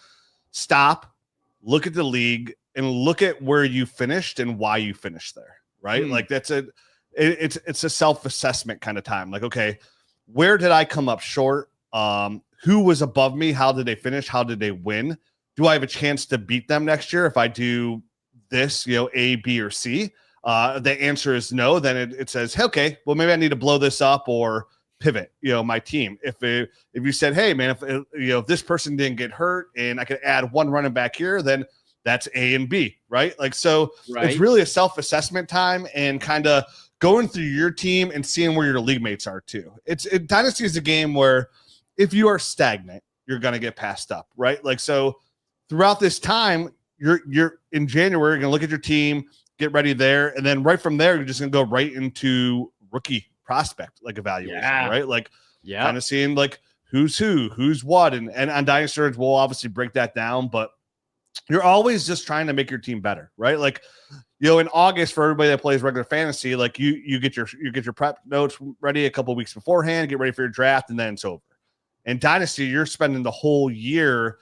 stop, look at the league, and look at where you finished and why you finished there, right? Like, it's a self-assessment kind of time. Like, okay, where did I come up short? Who was above me? How did they finish? How did they win? Do I have a chance to beat them next year if I do this, A, B, or C? The answer is no. Then it says, hey, okay, well, maybe I need to blow this up or pivot, my team. If you said, hey, man, if this person didn't get hurt and I could add one running back here, then that's A and B, right? Like, so It's really a self-assessment time and kind of going through your team and seeing where your league mates are too. Dynasty is a game where if you are stagnant, you're going to get passed up, right? Like, so throughout this time, you're in January, you're going to look at your team, get ready there. And then right from there, you're just going to go right into rookie prospect, like evaluation, right? Like, kind of seeing like who's who, who's what. And on Dynasty, we'll obviously break that down, but you're always just trying to make your team better, right? Like, in August, for everybody that plays regular fantasy, like you get your prep notes ready a couple weeks beforehand, get ready for your draft, and then it's over. In Dynasty, you're spending the whole year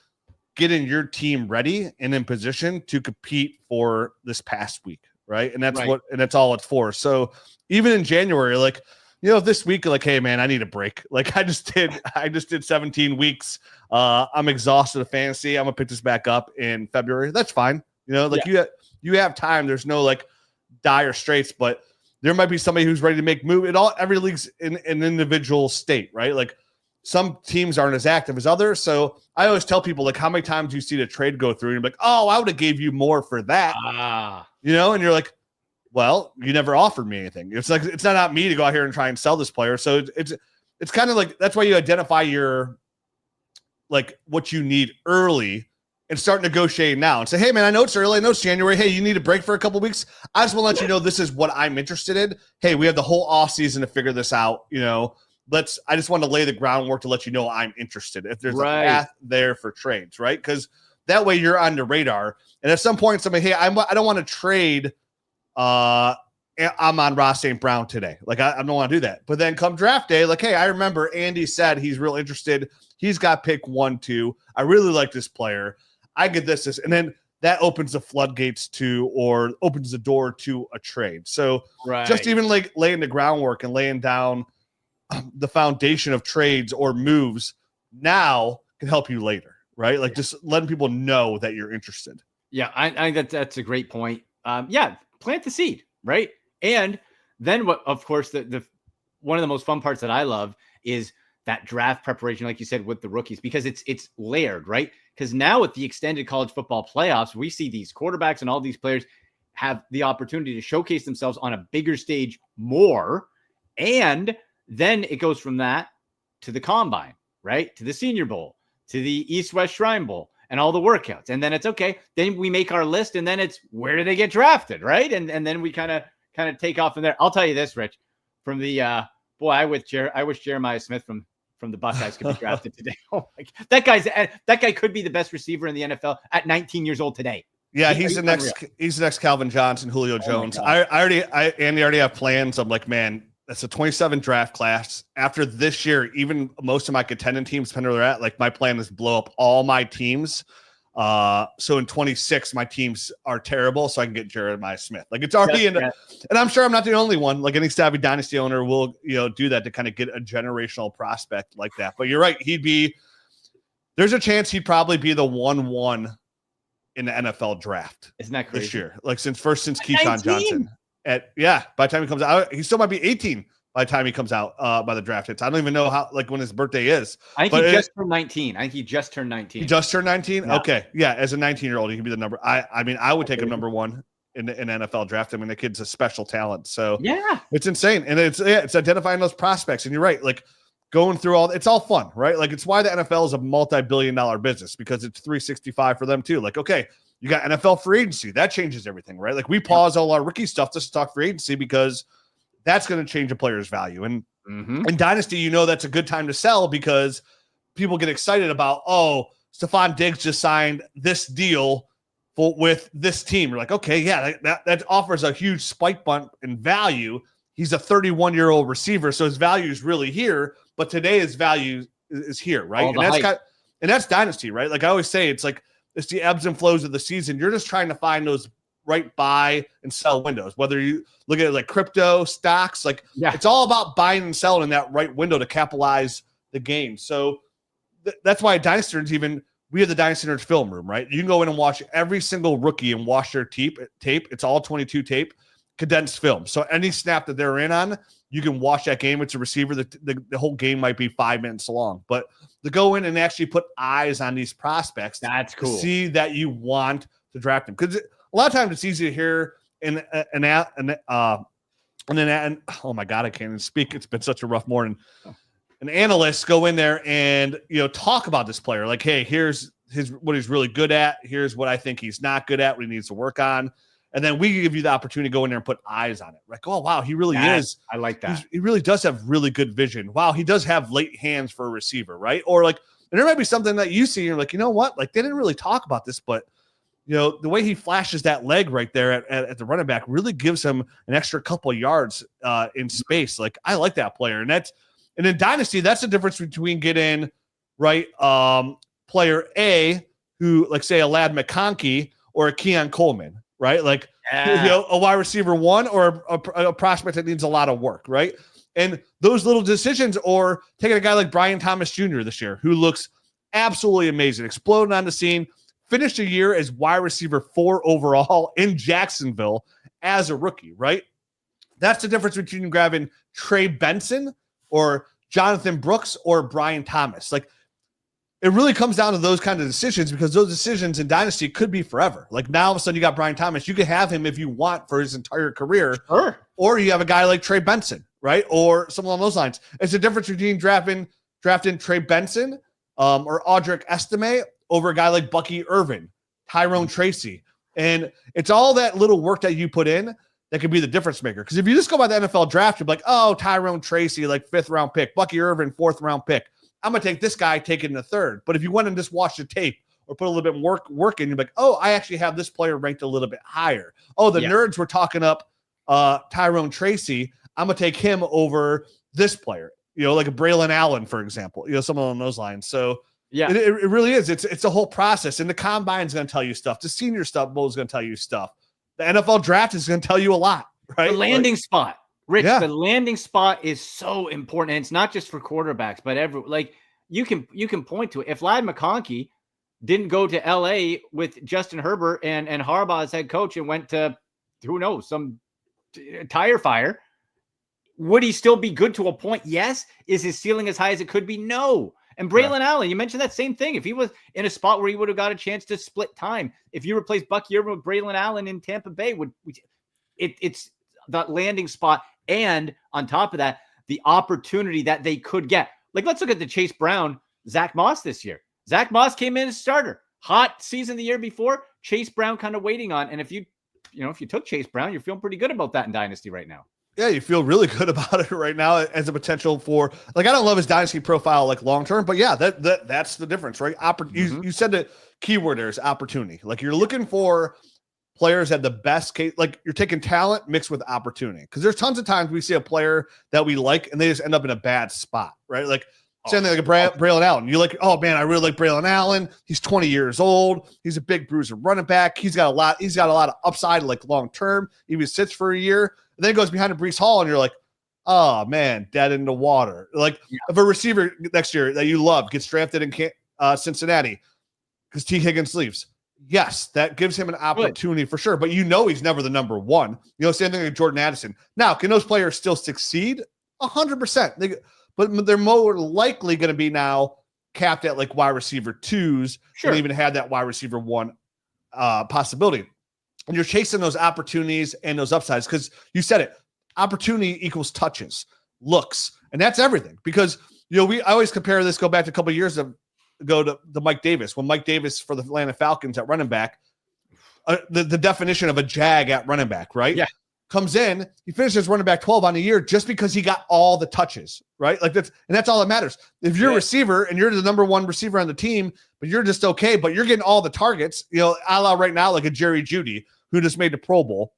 getting your team ready and in position to compete for this past week, right? And that's all it's for. So even in January, like, this week, like, hey man, I need a break. Like I just did 17 weeks. I'm exhausted of fantasy. I'm gonna pick this back up in February. That's fine. You have time. There's no like dire straits, but there might be somebody who's ready to make move. Every league's in an individual state, right? Like some teams aren't as active as others. So I always tell people, like, how many times do you see the trade go through and you're like, oh, I would have gave you more for that. And you're like, well, you never offered me anything. It's like, it's not on me to go out here and try and sell this player. So it's kind of like, that's why you identify your, like what you need early and start negotiating now and say, hey man, I know it's early. I know it's January. Hey, you need a break for a couple of weeks. I just want to let you know, this is what I'm interested in. Hey, we have the whole off season to figure this out. I just want to lay the groundwork to let you know I'm interested. If there's a path there for trades, right? Because that way you're on the radar. And at some point, somebody, hey, I don't want to trade. I'm on Ross St. Brown today. Like, I don't want to do that. But then come draft day, like, hey, I remember Andy said he's real interested. He's got pick 1, 2. I really like this player. I get this. And then that opens the floodgates or opens the door to a trade. So just even like laying the groundwork and laying down the foundation of trades or moves now can help you later, right? Like just letting people know that you're interested. Yeah, I think that's a great point. Plant the seed, right? And then what, of course, the one of the most fun parts that I love is that draft preparation, like you said, with the rookies, because it's layered, right? Because now with the extended college football playoffs, we see these quarterbacks and all these players have the opportunity to showcase themselves on a bigger stage more. And then it goes from that to the combine, right? To the Senior Bowl, to the East-West Shrine Bowl, and all the workouts. And then it's okay. Then we make our list, and then it's where do they get drafted, right? And then we kind of take off from there. I'll tell you this, Rich, from the I wish Jeremiah Smith from the Buckeyes could be drafted today. Oh my God. That guy could be the best receiver in the NFL at 19 years old today. Yeah, he's the next Calvin Johnson, Julio Jones. I already have plans. I'm like, man, that's a 27 draft class. After this year, even most of my contending teams, depending where they're at, like my plan is blow up all my teams. So in 26, my teams are terrible, so I can get Jeremiah Smith. Like it's already and I'm sure I'm not the only one. Like any savvy dynasty owner will, do that to kind of get a generational prospect like that. But you're right, there's a chance he'd probably be the 1-1 in the NFL draft. Isn't that crazy? This year? Like since Keyshawn Johnson. By the time he comes out, he still might be 18 by the time he comes out by the draft hits. I don't even know when his birthday is. I think he just turned 19. He just turned 19. He just turned 19? Yeah. Okay. Yeah, as a 19-year-old, he can be the number. I would take him number 1 in the NFL draft. I mean, the kid's a special talent. So yeah, it's insane. And it's identifying those prospects. And you're right, like going through it's all fun, right? Like it's why the NFL is a multi-billion-dollar business, because it's 365 for them too. Like, okay, you got NFL free agency. That changes everything, right? Like we pause all our rookie stuff to talk free agency because that's going to change a player's value. And in Dynasty, that's a good time to sell because people get excited about, Stephon Diggs just signed this deal with this team. You're like, okay, yeah, that offers a huge spike bump in value. He's a 31-year-old receiver, so his value is really here, but today his value is here, right? And that's Dynasty, right? Like I always say, it's the ebbs and flows of the season. You're just trying to find those right buy and sell windows, whether you look at it like crypto stocks, it's all about buying and selling in that right window to capitalize the game. So that's why Dynasty Nerds, we have the Dynasty Nerds film room, right? You can go in and watch every single rookie and watch their tape. It's all 22 tape, condensed film. So any snap that they're in on, you can watch that game. It's a receiver. The whole game might be 5 minutes long, but to go in and actually put eyes on these prospects, that's cool. See that you want to draft them, because a lot of times it's easy to hear oh my God, I can't even speak. It's been such a rough morning. An analyst go in there and talk about this player, like, hey, here's what he's really good at. Here's what I think he's not good at, what he needs to work on. And then we give you the opportunity to go in there and put eyes on it. Like, oh, wow, he really is. I like that. He really does have really good vision. Wow, he does have late hands for a receiver, right? Or and there might be something that you see and you're like, you know what? Like, they didn't really talk about this, but, the way he flashes that leg right there at the running back really gives him an extra couple of yards in space. Like, I like that player. And in Dynasty, that's the difference between getting, right, player A, who, like, say, a Lad McConkey or a Keon Coleman. Right? Like, a wide receiver 1 or a prospect that needs a lot of work, right? And those little decisions, or taking a guy like Brian Thomas Jr. this year, who looks absolutely amazing, exploding on the scene, finished a year as wide receiver 4 overall in Jacksonville as a rookie, right? That's the difference between grabbing Trey Benson or Jonathan Brooks or Brian Thomas. Like, it really comes down to those kind of decisions, because those decisions in Dynasty could be forever. Like, now all of a sudden you got Brian Thomas. You could have him if you want for his entire career. Sure. Or you have a guy like Trey Benson, right? Or something along those lines. It's the difference between drafting Trey Benson or Audric Estime over a guy like Bucky Irvin, Tyrone Tracy. And it's all that little work that you put in that could be the difference maker. Because if you just go by the NFL draft, you're like, oh, Tyrone Tracy, like 5th round pick, Bucky Irvin, 4th round pick. I'm going to take this guy, take it in the 3rd. But if you went and just watch the tape or put a little bit more work in, you're like, oh, I actually have this player ranked a little bit higher. Oh, the nerds were talking up Tyrone Tracy. I'm going to take him over this player, like a Braylon Allen, for example, something along those lines. So yeah, it really is. It's a whole process. And the combine is going to tell you stuff. The senior stuff bowl is going to tell you stuff. The NFL draft is going to tell you a lot, right? The landing spot. Rich, the landing spot is so important. And it's not just for quarterbacks, but you can point to it. If Lad McConkey didn't go to LA with Justin Herbert and Harbaugh as head coach and went to, who knows, some tire fire, would he still be good to a point? Yes. Is his ceiling as high as it could be? No. And Braylon Allen, you mentioned that same thing. If he was in a spot where he would have got a chance to split time, if you replace Bucky Irvin with Braylon Allen in Tampa Bay, it's that landing spot. And on top of that, the opportunity that they could get. Like, let's look at the Chase Brown, Zach Moss this year. Zach Moss came in as starter. Hot season the year before. Chase Brown kind of waiting on. And if you took Chase Brown, you're feeling pretty good about that in Dynasty right now. Yeah, you feel really good about it right now as a potential for, like, I don't love his Dynasty profile like long term, but yeah, that's the difference, right? You said the keyword there is opportunity. Like, you're looking for players that the best case, like, you're taking talent mixed with opportunity. Because there's tons of times we see a player that we like and they just end up in a bad spot, right? Like, same thing like Braylon Allen. You're like, oh man, I really like Braylon Allen. He's 20 years old. He's a big bruiser running back. He's got a lot of upside, like long term. He sits for a year, and then he goes behind a Breece Hall, and you're like, oh man, dead in the water. Like, if a receiver next year that you love gets drafted in Cincinnati because T. Higgins leaves, yes, that gives him an opportunity for sure. But he's never the number one. Same thing like Jordan Addison. Now, can those players still succeed? 100%. But they're more likely going to be now capped at like wide receiver 2s and even had that wide receiver 1 possibility. And you're chasing those opportunities and those upsides because you said it. Opportunity equals touches, looks, and that's everything. Because I always compare this. Go back to a couple of years ago to Mike Davis. When Mike Davis for the Atlanta Falcons at running back, the definition of a jag at running back, right? Yeah. Comes in, he finishes running back 12 on the year just because he got all the touches, right? Like, that's all that matters. If you're a receiver and you're the number one receiver on the team, but you're just okay, but you're getting all the targets, a la right now, like a Jerry Jeudy who just made the Pro Bowl,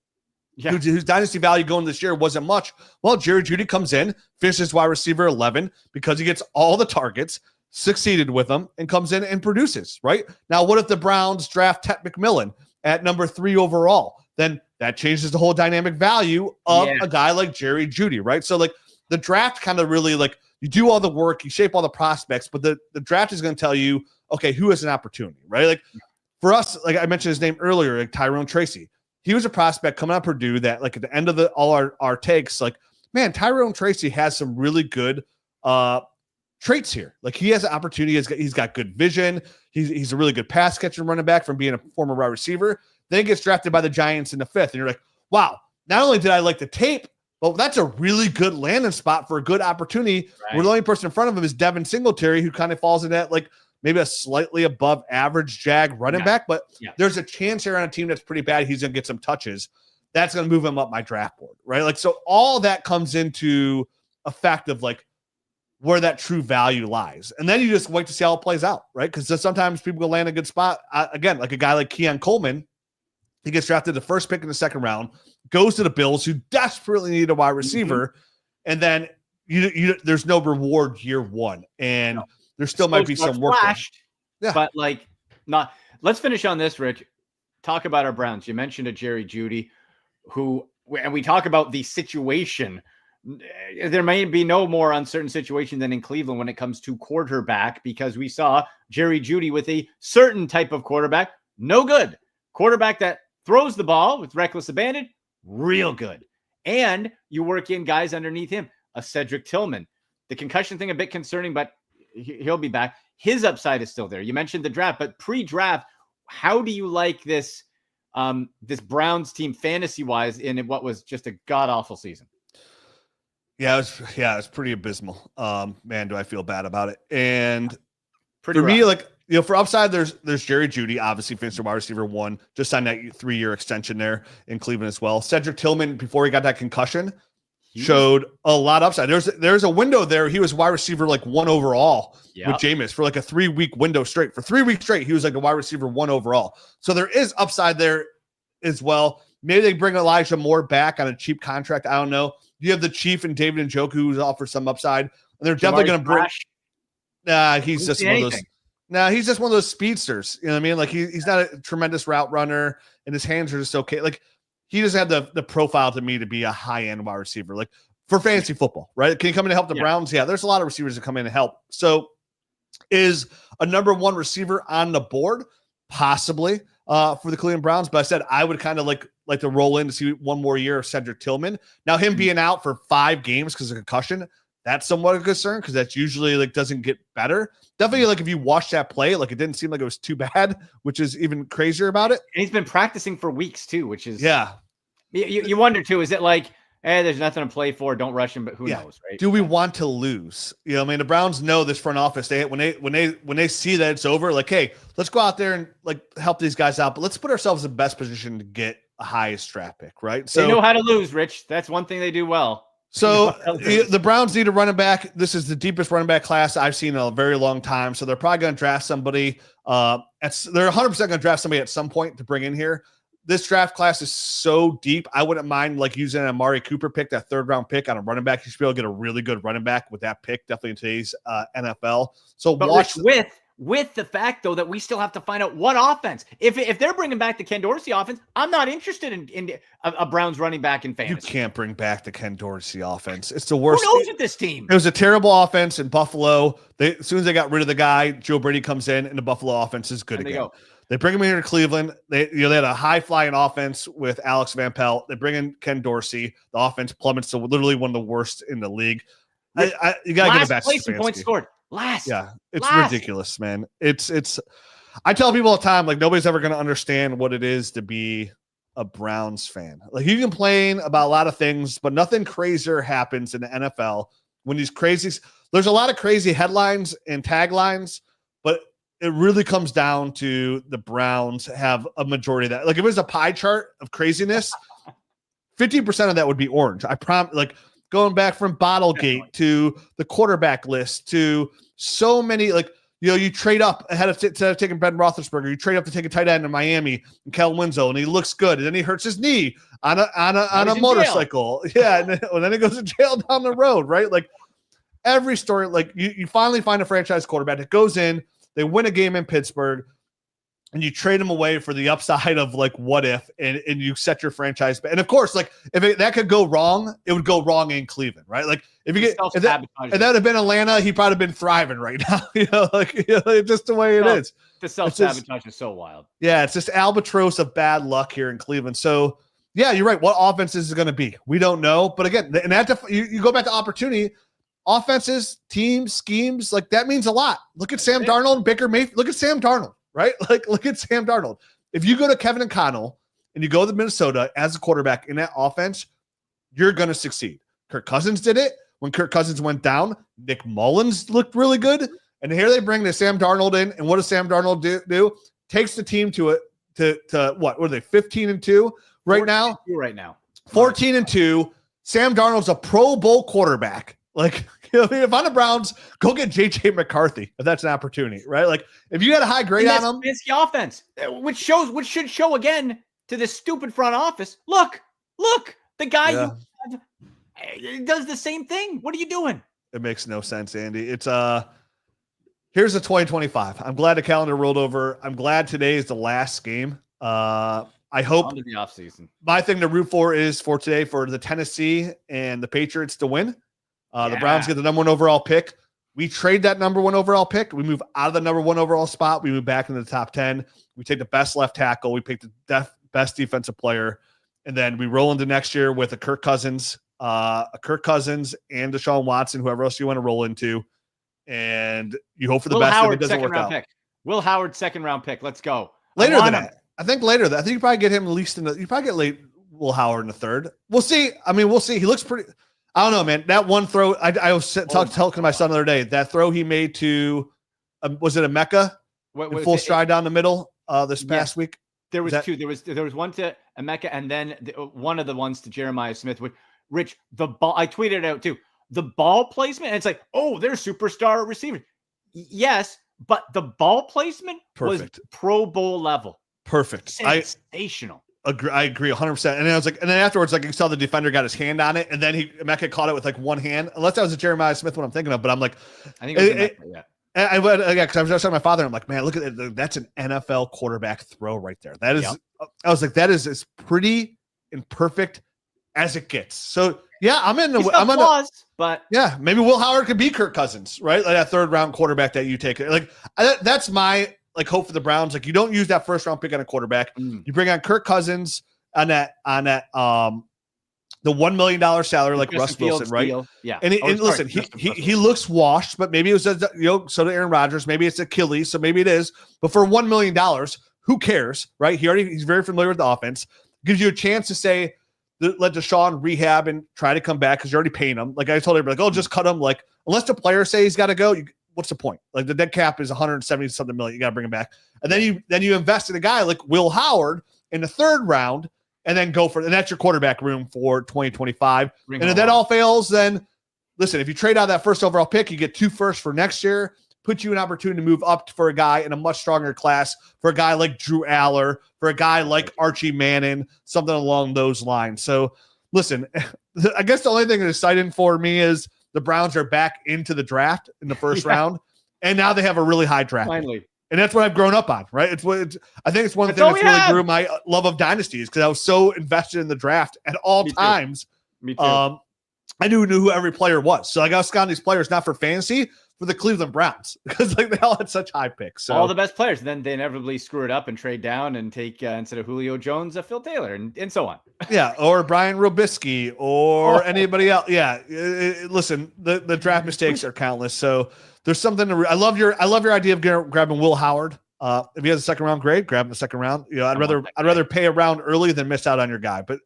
whose dynasty value going this year wasn't much. Well, Jerry Jeudy comes in, finishes wide receiver 11 because he gets all the targets, succeeded with them, and comes in and produces, right? Now, what if the Browns draft Ted McMillan at number 3 overall? Then that changes the whole dynamic value of a guy like Jerry Jeudy, right? So, like, the draft kind of really, like, you do all the work, you shape all the prospects, but the draft is going to tell you, okay, who has an opportunity, right? Like, for us, like I mentioned his name earlier, like Tyrone Tracy. He was a prospect coming out of Purdue that, like, at the end of all our takes, like, man, Tyrone Tracy has some really good traits here. Like, he has an opportunity. He's got good vision. He's a really good pass catcher running back from being a former wide receiver. Then he gets drafted by the Giants in the 5th. And you're like, wow, not only did I like the tape, but that's a really good landing spot for a good opportunity. Right. Where the only person in front of him is Devin Singletary, who kind of falls in that, like, maybe a slightly above average jag running back. But there's a chance here on a team that's pretty bad he's going to get some touches. That's going to move him up my draft board, right? Like, so all that comes into effect of, like, where that true value lies. And then you just wait to see how it plays out, right? Because sometimes people will land a good spot. Again, like a guy like Keon Coleman, he gets drafted the first pick in the 2nd round, goes to the Bills, who desperately need a wide receiver, and then there's no reward year 1, and there still might be some work. But like, not. Let's finish on this, Rich. Talk about our Browns. You mentioned a Jerry Jeudy, and we talk about the situation. There may be no more uncertain situation than in Cleveland when it comes to quarterback, because we saw Jerry Jeudy with a certain type of quarterback, no good. Quarterback that throws the ball with reckless abandon, real good. And you work in guys underneath him, a Cedric Tillman. The concussion thing a bit concerning, but he'll be back. His upside is still there. You mentioned the draft, but pre-draft, how do you like this Browns team fantasy-wise in what was just a god-awful season? Yeah, it's pretty abysmal. Man, do I feel bad about it. And pretty for rough. me, like, for upside, there's Jerry Jeudy, obviously finished a wide receiver 1, just signed that 3-year extension there in Cleveland as well. Cedric Tillman, before he got that concussion, showed a lot of upside. There's a window there. He was wide receiver like 1 overall with Jameis for like a 3-week window straight. For 3 weeks straight, he was like a wide receiver 1 overall. So there is upside there as well. Maybe they bring Elijah Moore back on a cheap contract. I don't know. You have the Chief and David Njoku who's offered some upside. And they're definitely going to bring. He's just one of those. He's just one of those speedsters. You know what I mean? Like, he's not a tremendous route runner, and his hands are just okay. Like, he doesn't have the profile to me to be a high-end wide receiver, like, for fantasy football, right? Can he come in and help the Browns? Yeah, there's a lot of receivers that come in and help. So is a number 1 receiver on the board? Possibly for the Cleveland Browns. But I said I would kind of like to roll in to see one more year of Cedric Tillman. Now, him being out for 5 games because of concussion, that's somewhat a concern because that's usually like doesn't get better. Definitely, like if you watch that play, like it didn't seem like it was too bad, which is even crazier about it. And he's been practicing for weeks too, which is You wonder too, is it like, there's nothing to play for, don't rush him, but who knows, right? Do we want to lose? You know, I mean, the Browns know this front office. When they see that it's over, like, hey, let's go out there and like help these guys out, but let's put ourselves in the best position to get a highest draft pick, right? So they know how to lose, Rich. That's one thing they do well. So the Browns need a running back. This is the deepest running back class I've seen in a very long time. So they're probably going to draft somebody. They're 100% going to draft somebody at some point to bring in here. This draft class is so deep. I wouldn't mind like using an Amari Cooper pick, that 3rd round pick on a running back. You should be able to get a really good running back with that pick, definitely in today's NFL. So but watch with the fact though that we still have to find out what offense. If they're bringing back the Ken Dorsey offense, I'm not interested in a Browns running back in fantasy. You can't bring back the Ken Dorsey offense. It's the worst. Who knows with this team? It was a terrible offense in Buffalo. As soon as they got rid of the guy, Joe Brady comes in, and the Buffalo offense is good again. They bring him here to Cleveland. They had a high flying offense with Alex Van Pelt. They bring in Ken Dorsey. The offense plummets to literally one of the worst in the league. You got to get a best place in points scored. It's ridiculous, man. It's. I tell people all the time, like nobody's ever going to understand what it is to be a Browns fan. Like you can complain about a lot of things, but nothing crazier happens in the NFL when these crazies. There's a lot of crazy headlines and taglines, but it really comes down to the Browns have a majority of that. Like if it was a pie chart of craziness, 50% of that would be orange. I promise. Like going back from Bottlegate to the quarterback list to so many, like, you know, you trade up ahead of instead of taking Ben Roethlisberger, you trade up to take a tight end in Miami and Kel Winslow, and he looks good, and then he hurts his knee on a motorcycle. Yeah, and then he goes to jail down the road, right? Like every story, like you finally find a franchise quarterback that goes in. They win a game in Pittsburgh, and you trade them away for the upside of like what if, and you set your franchise back. And of course, like if that could go wrong, it would go wrong in Cleveland, right? Like if you get if that had been Atlanta, he'd probably been thriving right now. Just the way it is. The self-sabotage is so wild. Yeah, it's just albatross of bad luck here in Cleveland. So yeah, you're right. What offense is it going to be? We don't know. But again, and you go back to opportunity. Offenses, teams, schemes, like that means a lot. Look at Sam Darnold and Baker Mayfield. Look at Sam Darnold, right? Like, look at Sam Darnold. If you go to Kevin O'Connell and you go to Minnesota as a quarterback in that offense, you're going to succeed. Kirk Cousins did it. When Kirk Cousins went down, Nick Mullins looked really good. And here they bring the Sam Darnold in. And what does Sam Darnold do? Takes the team to what? What are they, 15-2 right now? 14-2. Sam Darnold's a Pro Bowl quarterback. Like, you know, if I'm the Browns, go get J.J. McCarthy if that's an opportunity, right? Like, if you got a high grade on him, Stefanski offense, which should show again to this stupid front office. Look, the guy you have does the same thing. What are you doing? It makes no sense, Andy. It's here's the 2025. I'm glad the calendar rolled over. I'm glad today is the last game. I hope on to the offseason. My thing to root for is for today for the Tennessee and the Patriots to win. The Browns get the number 1 overall pick. We trade that number 1 overall pick. We move out of the number 1 overall spot. We move back into the top 10. We take the best left tackle. We pick the best defensive player. And then we roll into next year with a Kirk Cousins and Deshaun Watson, whoever else you want to roll into. And you hope for the best if it doesn't work out. Pick. Will Howard, 2nd round pick. Let's go. Later than that. I think later. I think you probably get him at least you probably get late Will Howard in the 3rd. We'll see. I mean, we'll see. He looks pretty. I don't know, man. That one throw, I was talking to my son the other day. That throw he made to, was it a Mecca? Full stride down the middle this past week? There was two. There was one to Emeka, and then one of the ones to Jeremiah Smith. Rich, the ball, I tweeted it out too. The ball placement, and it's like, oh, they're superstar receivers. Yes, but the ball placement was Pro Bowl level. Perfect. Sensational. I agree 100%. And then I was like, and then afterwards, like you saw the defender got his hand on it, and then Emeka caught it with like one hand. Unless that was a Jeremiah Smith one I'm thinking of, but I'm like, I think it was because I was just telling my father, I'm like, man, look at it. That's an NFL quarterback throw right there. That is, I was like, that is as pretty and perfect as it gets. So yeah, but yeah, maybe Will Howard could be Kirk Cousins, right? Like that 3rd round quarterback that you take. Like that's my hope for the Browns. Like you don't use that 1st round pick on a quarterback. You bring on Kirk Cousins on that the $1 million salary like Justin Russ Fields Wilson, right? deal. Yeah. And listen, he looks washed, but maybe it was so did Aaron Rodgers. Maybe it's Achilles, so maybe it is. But for $1 million, who cares, right? He's very familiar with the offense. Gives you a chance to say, let Deshaun rehab and try to come back because you're already paying him. Like I told everybody, like, oh, just cut him. Like unless the players say he's got to go, what's the point? Like the dead cap is 170 something million. You got to bring him back, and then you invest in a guy like Will Howard in the third round, and then go for it. And that's your quarterback room for 2025. And if that all fails, then listen, if you trade out that first overall pick, you get 2 firsts for next year. Put you an opportunity to move up for a guy in a much stronger class, for a guy like Drew Aller, for a guy like Archie Manning, something along those lines. So listen, I guess the only thing that's exciting for me is the Browns are back into the draft in the first round, and now they have a really high draft. Finally. And that's what I've grown up on, right? I think it's one of the things that really grew my love of dynasties because I was so invested in the draft at all times. Me too. I knew who every player was. So like I was scouting these players not for fantasy, for the Cleveland Browns because like they all had such high picks. So all the best players. Then they inevitably screw it up and trade down and take instead of Julio Jones, Phil Taylor, and so on. Yeah, or Brian Robisky or anybody else. Yeah, listen, the draft mistakes are countless. So there's something to. I love your idea of grabbing Will Howard. If he has a second round grade, grab him a second round. You know, I'd rather pay a round early than miss out on your guy. But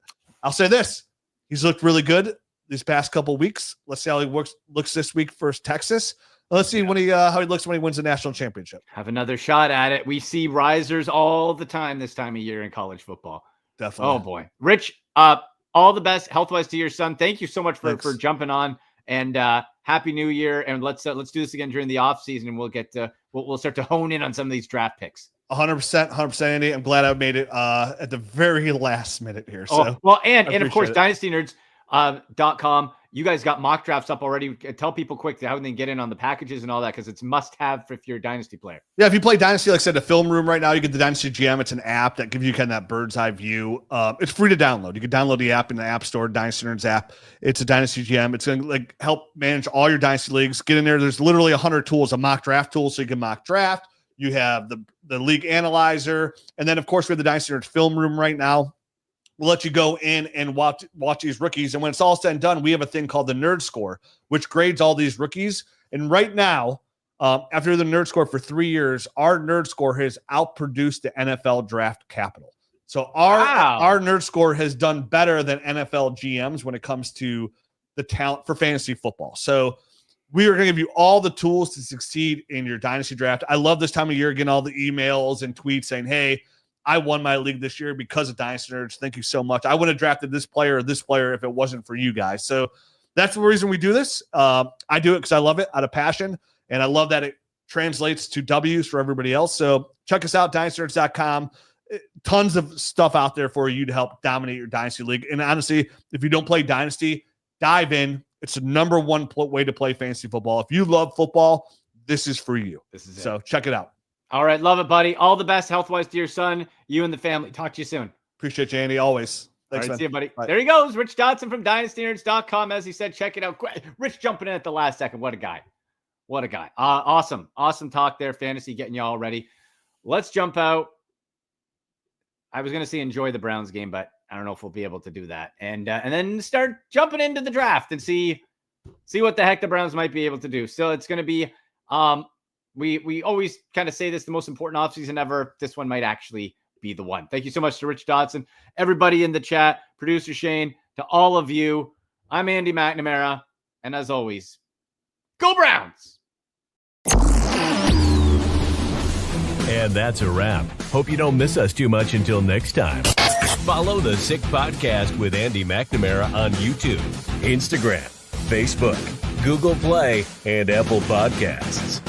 I'll say this: he's looked really good these past couple of weeks. Let's see how he looks this week versus Texas. Let's see how he looks when he wins the national championship. Have another shot at it. We see risers all the time this time of year in college football. Definitely. Oh boy, Rich. All the best health-wise to your son. Thank you so much for jumping on, and happy New Year. And let's do this again during the off season, and we'll get to we'll start to hone in on some of these draft picks. 100%, Andy. I'm glad I made it at the very last minute here. So and of course, DynastyNerds.com. You guys got mock drafts up already. Tell people quick how they can get in on the packages and all that because it's must have if you're a Dynasty player. Yeah, if you play Dynasty, like I said, the film room right now, you get the Dynasty GM. It's an app that gives you kind of that bird's eye view. It's free to download. You can download the app in the App Store, Dynasty Nerds app. It's a Dynasty GM. It's going to help manage all your Dynasty leagues. Get in there. There's literally 100 tools, a mock draft tool, so you can mock draft. You have the league analyzer, and then of course we have the Dynasty Nerds film room right now. We'll let you go in and watch these rookies. And when it's all said and done, we have a thing called the Nerd Score, which grades all these rookies. And right now, after the Nerd Score for 3 years, our Nerd Score has outproduced the NFL draft capital. So our Nerd Score has done better than NFL GMs when it comes to the talent for fantasy football. So we are going to give you all the tools to succeed in your dynasty draft. I love this time of year, getting all the emails and tweets saying, hey, I won my league this year because of Dynasty Nerds. Thank you so much. I would have drafted this player or this player if it wasn't for you guys. So that's the reason we do this. I do it because I love it out of passion, and I love that it translates to W's for everybody else. So check us out, DynastyNerds.com. Tons of stuff out there for you to help dominate your Dynasty league. And honestly, if you don't play Dynasty, dive in. It's the number one way to play fantasy football. If you love football, this is for you. So check it out. All right. Love it, buddy. All the best health-wise to your son, you and the family. Talk to you soon. Appreciate you, Andy. Always. Thanks, all right, man. see you, buddy. Bye. There he goes. Rich Dotson from DynastyNerds.com. As he said, check it out. Rich jumping in at the last second. What a guy. What a guy. Awesome. Awesome talk there. Fantasy getting you all ready. Let's jump out. I was going to say enjoy the Browns game, but I don't know if we'll be able to do that. And then start jumping into the draft and see what the heck the Browns might be able to do. So it's going to be we always kind of say this, the most important offseason ever. This one might actually be the one. Thank you so much to Rich Dotson, everybody in the chat, producer Shane, to all of you. I'm Andy McNamara, and as always, go Browns! And that's a wrap. Hope you don't miss us too much until next time. Follow the Sick Podcast with Andy McNamara on YouTube, Instagram, Facebook, Google Play, and Apple Podcasts.